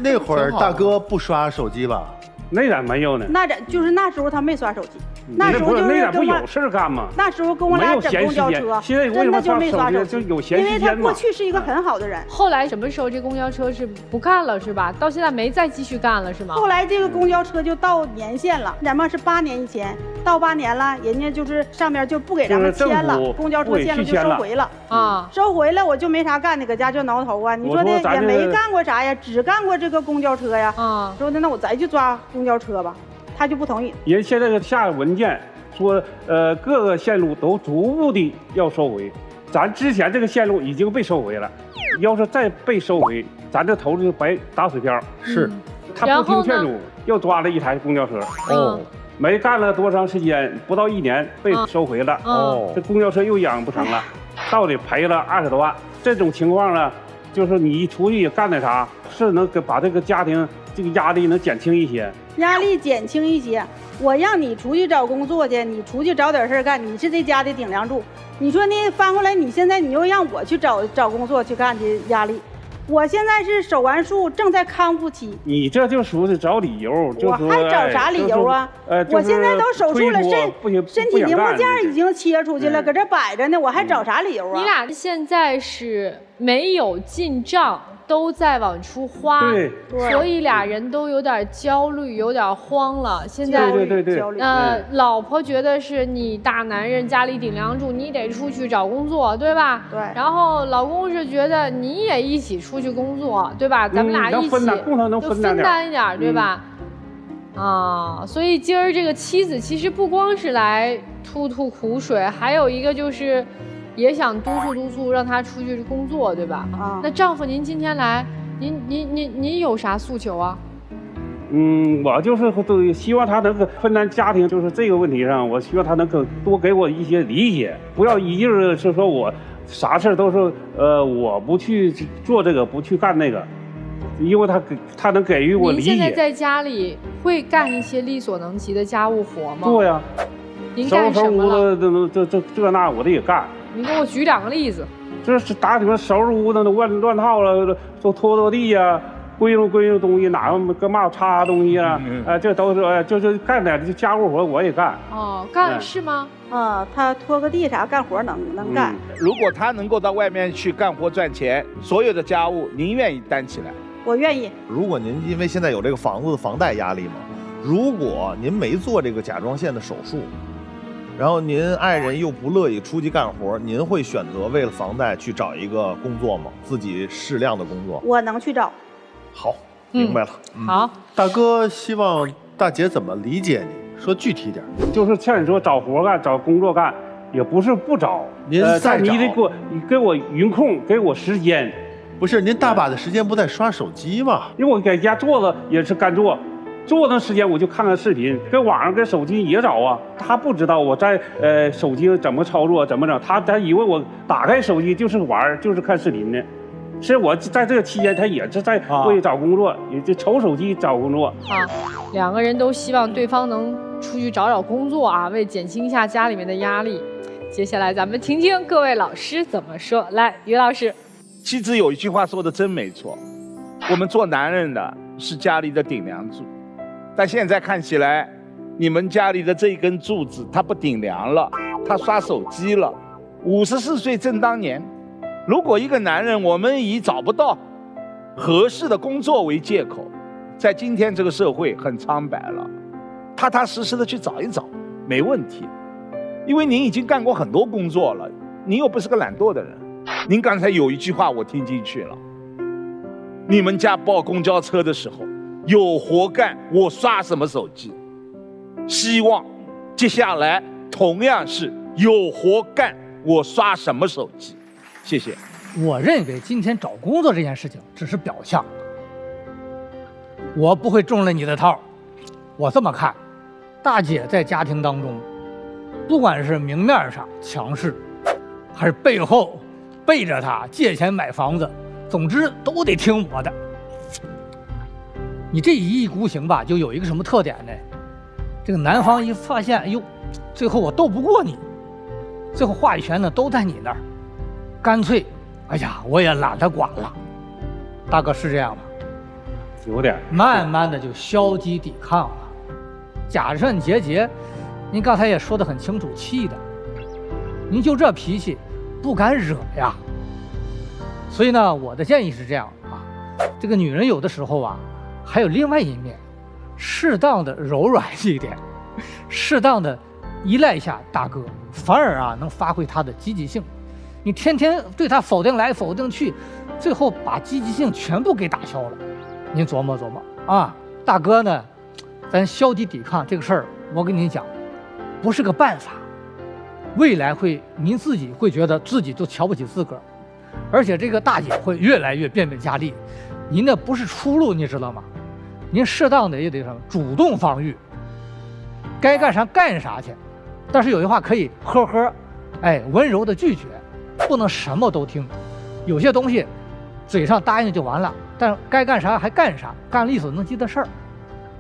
那会儿大哥不刷手机吧？那咋没有呢？就是那时候他没刷手机，那时候就是那咋不有事干吗？那时候跟我俩整公交车，真的就没刷手机，就有闲时间嘛。因为他过去是一个很好的人。后来什么时候这公交车是不干了是吧？到现在没再继续干了是吗？后来这个公交车就到年限了，咱们是8年以前，到8年了，人家就是上面就不给咱们签了，公交车线路就收回了收回了，我就没啥干的，搁家就挠头啊。你说的也没干过啥呀，只干过这个公交车呀。说的那我再去抓公交车吧，他就不同意。人现在下文件说，各个线路都逐步的要收回，咱之前这个线路已经被收回了，要是再被收回，咱这头就白打水漂。是，他不听劝阻，又抓了一台公交车。没干了多长时间，不到1年被收回了。这公交车又养不成了，到底赔了20多万。这种情况呢，就是你出去干点啥，是能把这个家庭这个压力能减轻一些。压力减轻一些，我让你出去找工作去，你出去找点事干，你是这家的顶梁柱。你说你翻过来，你现在你又让我去找工作去干去，压力。我现在是手完术，正在康复期。你这就属于找理由，我还找啥理由啊？我现在都手术了，身体零部件已经切出去了，搁这摆着呢，我还找啥理由啊？你俩现在是没有进账，都在往出花，所以俩人都有点焦虑，有点慌了。现在老婆觉得是你大男人，家里顶梁柱，你得出去找工作，对吧？对。然后老公是觉得你也一起出去工作，对吧？咱们俩一起都分担一点，对吧？所以今儿这个妻子其实不光是来吐苦水，还有一个就是也想督促让他出去工作，对吧？啊，那丈夫您今天来，您有啥诉求啊？我就是希望他能够分担家庭，就是这个问题上，我希望他能够多给我一些理解，不要一劲儿是说我啥事都是我不去做这个，不去干那个，因为他能给予我理解。您现在在家里会干一些力所能及的家务活吗？做呀。您干什么了？这那我的也干。你给我举2个例子。就是打什么收拾屋子乱套了，就拖地呀。归拢东西，哪个嘛擦东西啊？这都是就是干点家务活我也干。哦，干是吗？他拖个地啥干活能干。如果他能够到外面去干活赚钱，所有的家务您愿意担起来？我愿意。如果您因为现在有这个房子的房贷压力嘛，如果您没做这个甲状腺的手术，然后您爱人又不乐意出去干活，您会选择为了房贷去找一个工作吗？自己适量的工作？我能去找。好，明白了。好，大哥希望大姐怎么理解你？说具体点。就是像你说找活干、找工作干，也不是不找。您再找，你得给我匀空，给我时间。不是您大把的时间不在刷手机吗？因为我在家坐着也是干坐的时间我就看看视频，跟网上跟手机也找啊。他不知道我在手机怎么操作怎么整，他以为我打开手机就是玩，就是看视频呢。是我在这个期间，他也是在为找工作，也就瞅手机找工作啊。2个人都希望对方能出去找工作啊，为减轻一下家里面的压力。接下来咱们听听各位老师怎么说。来，于老师，妻子有一句话说的真没错，我们做男人的是家里的顶梁柱，但现在看起来，你们家里的这一根柱子它不顶梁了，他刷手机了。54岁正当年。如果一个男人，我们以找不到合适的工作为借口，在今天这个社会很苍白了，踏踏实实的去找一找，没问题。因为您已经干过很多工作了，您又不是个懒惰的人。您刚才有一句话我听进去了，你们家报公交车的时候有活干，我刷什么手机？希望接下来同样是有活干，我刷什么手机？谢谢。我认为今天找工作这件事情只是表象，我不会中了你的套。我这么看，大姐在家庭当中，不管是明面上强势，还是背后背着他借钱买房子，总之都得听我的。你这一意孤行吧，就有一个什么特点呢？这个男方一发现，哎呦，最后我斗不过你，最后话语权呢都在你那儿。干脆，哎呀，我也懒得管了。大哥是这样吗？有点。慢慢的就消极抵抗了。甲肾结节，您刚才也说得很清楚，气的。您就这脾气，不敢惹呀。所以呢，我的建议是这样啊，这个女人有的时候啊，还有另外一面，适当的柔软一点，适当的依赖一下大哥，反而啊能发挥她的积极性。你天天对他否定来否定去，最后把积极性全部给打消了。您琢磨琢磨啊，大哥呢，咱消极抵抗这个事儿，我跟您讲，不是个办法。未来您自己会觉得自己都瞧不起自个儿，而且这个大姐会越来越变本加厉。您那不是出路，你知道吗？您适当的也得什么，主动防御，该干啥干啥去。但是有句话可以呵呵，温柔的拒绝。不能什么都听，有些东西嘴上答应就完了，但该干啥还干啥，干力所能及的事儿。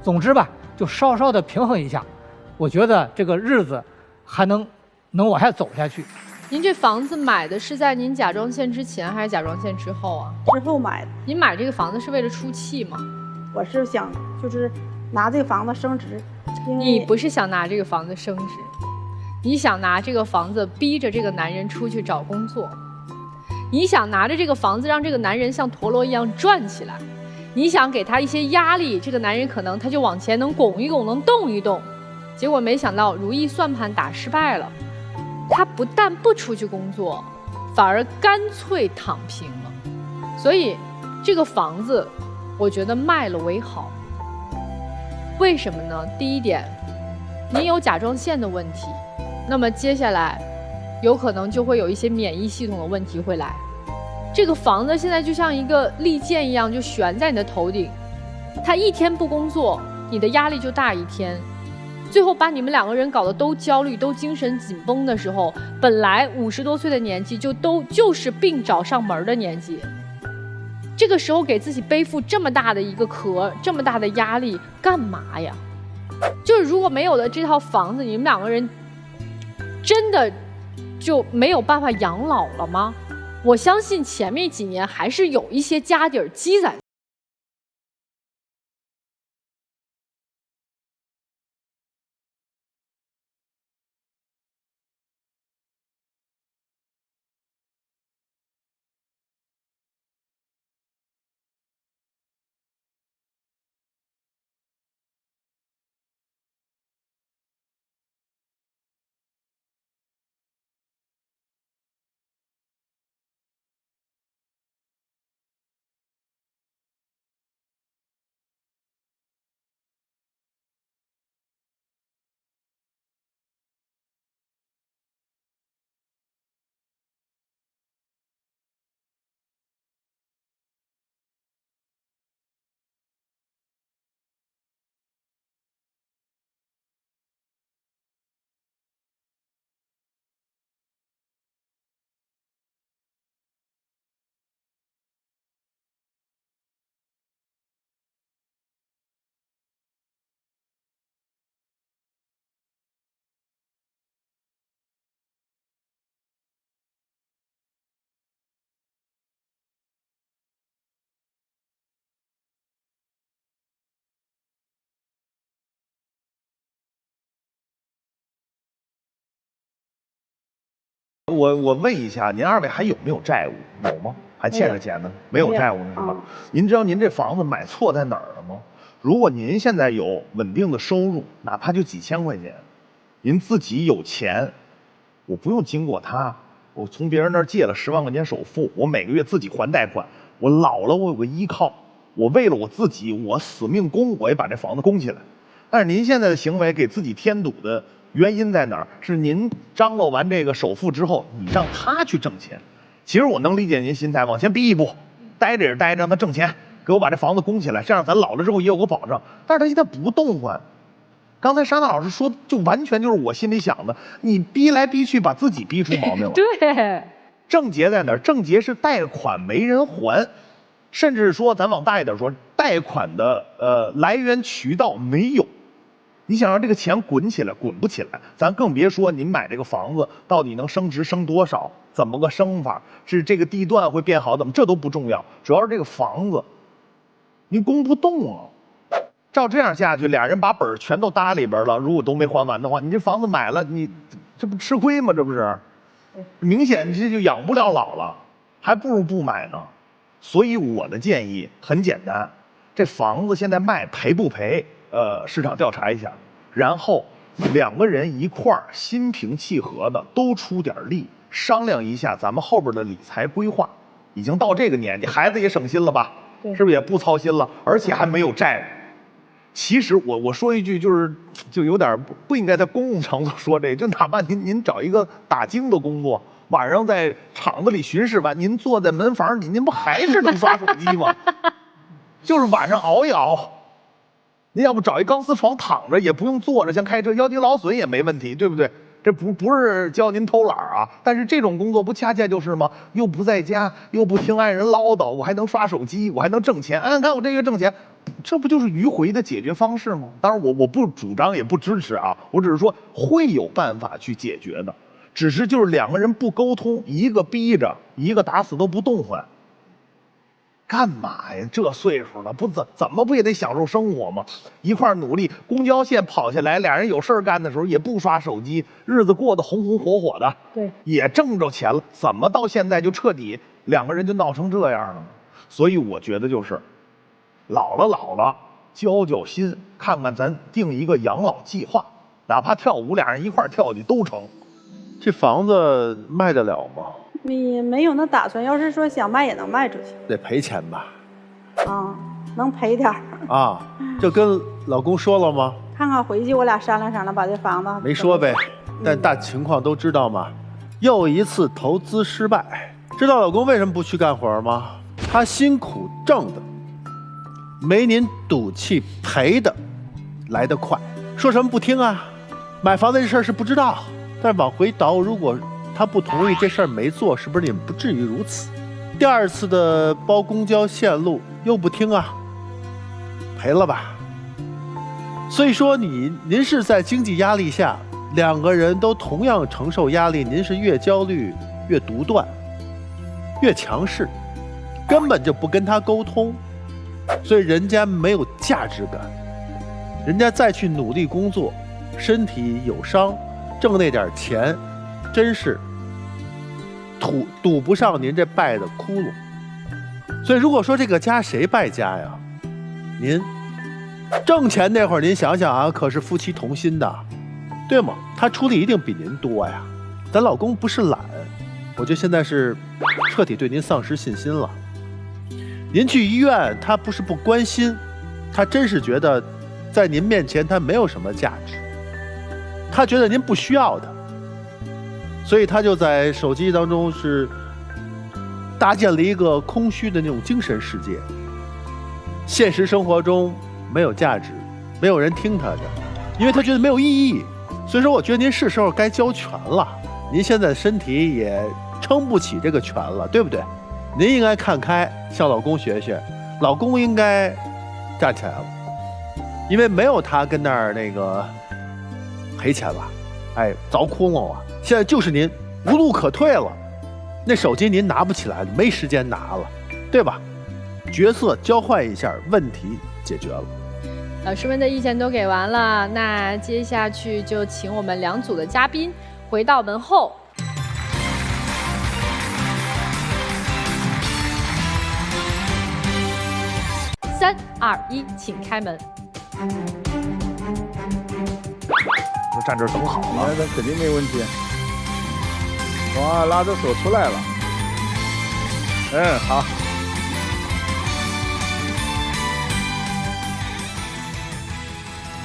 总之吧，就稍稍的平衡一下，我觉得这个日子还能往下走下去。您这房子买的是在您甲状腺之前还是甲状腺之后啊？之后买的。您买这个房子是为了出气吗？我是想就是拿这个房子升值。你不是想拿这个房子升值，你想拿这个房子逼着这个男人出去找工作，你想拿着这个房子让这个男人像陀螺一样转起来，你想给他一些压力，这个男人可能他就往前能拱一拱，能动一动。结果没想到如意算盘打失败了，他不但不出去工作，反而干脆躺平了。所以这个房子我觉得卖了为好。为什么呢？第一点，您有甲状腺的问题，那么接下来有可能就会有一些免疫系统的问题会来。这个房子现在就像一个利剑一样，就悬在你的头顶，他一天不工作，你的压力就大一天，最后把你们2个人搞得都焦虑、都精神紧绷的时候，本来50多岁的年纪就是病找上门的年纪，这个时候给自己背负这么大的一个壳、这么大的压力，干嘛呀？就是如果没有了这套房子，你们2个人真的就没有办法养老了吗？我相信前面几年还是有一些家底儿积攒。我问一下，您2位还有没有债务？有吗？还欠着钱呢？没有债务呢是吧？您知道您这房子买错在哪儿了吗？如果您现在有稳定的收入，哪怕就几千块钱，您自己有钱，我不用经过他，我从别人那儿借了10万块钱首付，我每个月自己还贷款，我老了我有个依靠，我为了我自己，我死命供，我也把这房子供起来。但是您现在的行为给自己添堵的原因在哪儿？是您张罗完这个首付之后，你让他去挣钱。其实我能理解您心态，往前逼一步，待着也是待着，让他挣钱，给我把这房子供起来，这样咱老了之后也有个保障。但是他现在不动换。刚才沙娜老师说，就完全就是我心里想的，你逼来逼去，把自己逼出毛病了。对，症结在哪儿？症结是贷款没人还，甚至说咱往大一点说，贷款的来源渠道没有。你想让这个钱滚起来，滚不起来，咱更别说您买这个房子到底能升值升多少，怎么个升法，是这个地段会变好，怎么这都不重要，主要是这个房子，您供不动啊。照这样下去，2人把本全都搭里边了，如果都没还完的话，你这房子买了，你这不吃亏吗？这不是，明显这就养不了老了，还不如不买呢。所以我的建议很简单，这房子现在卖赔不赔？市场调查一下，然后2个人一块儿心平气和的都出点力，商量一下咱们后边的理财规划。已经到这个年纪，孩子也省心了吧？是不是也不操心了？而且还没有债务。其实我说一句，就有点不应该在公共场所说这个，就哪怕您找一个打更的工作，晚上在厂子里巡视完，您坐在门房里，您不还是能刷手机吗？就是晚上熬一熬。您要不找一钢丝床躺着，也不用坐着，像开车腰肌劳损也没问题，对不对？这不是教您偷懒啊，但是这种工作不恰恰就是吗？又不在家，又不听爱人唠叨，我还能刷手机，我还能挣钱。看我这月挣钱，这不就是迂回的解决方式吗？当然我不主张也不支持啊，我只是说会有办法去解决的，只是就是2个人不沟通，一个逼着，一个打死都不动换。干嘛呀？这岁数了，不怎么不也得享受生活吗？一块努力，公交线跑下来，2人有事干的时候也不刷手机，日子过得红红火火的，对，也挣着钱了。怎么到现在就彻底2个人就闹成这样了呢？所以我觉得就是老了，交心，看看咱定一个养老计划，哪怕跳舞2人一块跳去都成。这房子卖得了吗？你没有那打算，要是说想卖也能卖出去。得赔钱吧？啊，能赔点儿。啊，这跟老公说了吗？看看回去我俩商量商量，把这房子没说呗，但大情况都知道吗？又一次投资失败。知道老公为什么不去干活吗？他辛苦挣的，没您赌气赔的来得快。说什么不听啊？买房子这事儿是不知道，但是往回倒，如果他不同意这事儿没做，是不是你们不至于如此？第二次的包公交线路又不听啊，赔了吧？所以说您是在经济压力下，两个人都同样承受压力，您是越焦虑越独断，越强势，根本就不跟他沟通，所以人家没有价值感，人家再去努力工作，身体有伤，挣那点钱，真是堵不上您这败的窟窿。所以如果说这个家谁败家呀？您挣钱那会儿您想想啊，可是夫妻同心的，对吗？他出力一定比您多呀。咱老公不是懒，我觉得现在是彻底对您丧失信心了。您去医院，他不是不关心，他真是觉得在您面前他没有什么价值，他觉得您不需要的，所以他就在手机当中是搭建了一个空虚的那种精神世界。现实生活中没有价值，没有人听他的，因为他觉得没有意义。所以说我觉得您是时候该交权了，您现在身体也撑不起这个权了，对不对？您应该看开，向老公学学，老公应该站起来了，因为没有他跟那儿那个赔钱了，哎，凿窟窿了，现在就是您无路可退了，那手机您拿不起来了，没时间拿了，对吧？角色交换一下，问题解决了。老师们的意见都给完了，那接下去就请我们两组的嘉宾回到门后。3、2、1，请开门。都站这儿等好了，那肯定没问题。哇，拉着手出来了。好。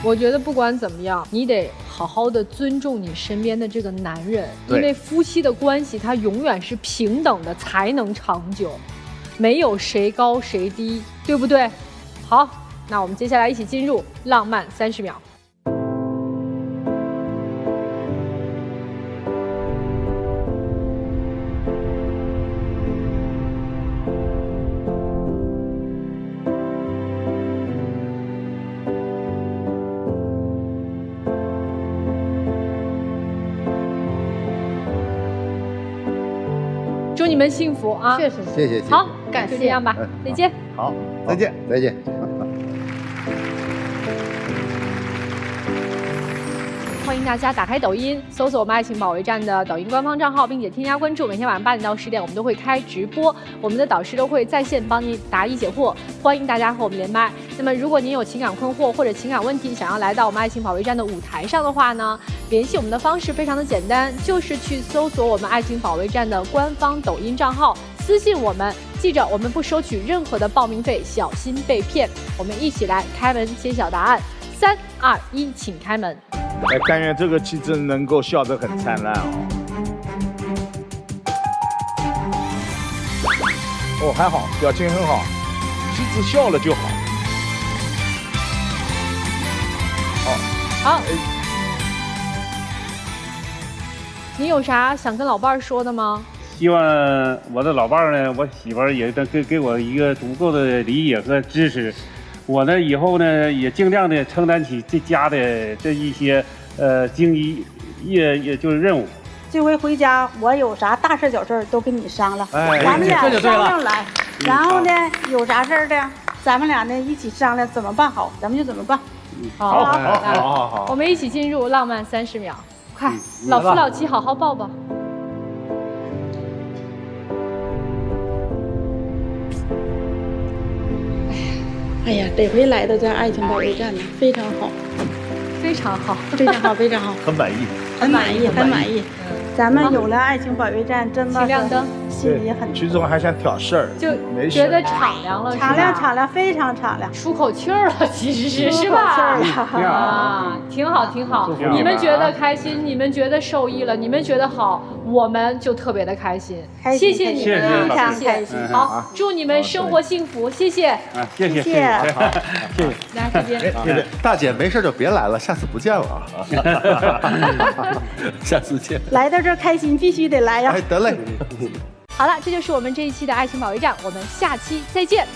我觉得不管怎么样，你得好好的尊重你身边的这个男人，因为夫妻的关系它永远是平等的才能长久，没有谁高谁低，对不对？好，那我们接下来一起进入浪漫30秒。祝你们幸福啊！确实是，谢谢。好，感谢，就这样吧，再见。好，再见，再见。欢迎大家打开抖音，搜索我们爱情保卫战的抖音官方账号，并且添加关注。每天晚上8点到10点，我们都会开直播，我们的导师都会在线帮您答疑解惑，欢迎大家和我们连麦。那么，如果您有情感困惑或者情感问题，想要来到我们爱情保卫战的舞台上的话呢，联系我们的方式非常的简单，就是去搜索我们爱情保卫战的官方抖音账号，私信我们。记着，我们不收取任何的报名费，小心被骗。我们一起来开门揭晓答案。3、2、1，请开门。但愿这个气质能够笑得很灿烂哦。哦，还好，表情很好，气质笑了就好。好。你有啥想跟老伴儿说的吗？希望我的老伴儿呢，我媳妇儿也能给我一个足够的理解和支持。我呢以后呢也尽量的承担起这家的这一些经济也就是任务。这回回家我有啥大事小事都跟你商量，咱们俩商量来，然后呢有啥事的，咱们俩呢一起商量怎么办好，咱们就怎么办。好，我们一起进入浪漫30秒，快，老夫老妻好好抱抱。哎呀，这回来的咱爱情保卫战呢，非常好，非常好，非常好，非常好，很满意，很满意，很满意。咱们有了爱情保卫战，真的请亮灯，心里很徐总还想挑事儿，就没觉得敞亮了，敞亮，非常敞亮，出口气儿了，其实是吧？啊，挺好，挺好。你们觉得开心，你们觉得受益了，你们觉得好，我们就特别的开心。谢谢你们，非常开心。好，祝你们生活幸福，谢谢。谢谢，谢谢。来这边。大姐没事就别来了，下次不见了啊。下次见。来到这儿开心，必须得来呀。哎，得嘞。好了，这就是我们这一期的爱情保卫战，我们下期再见。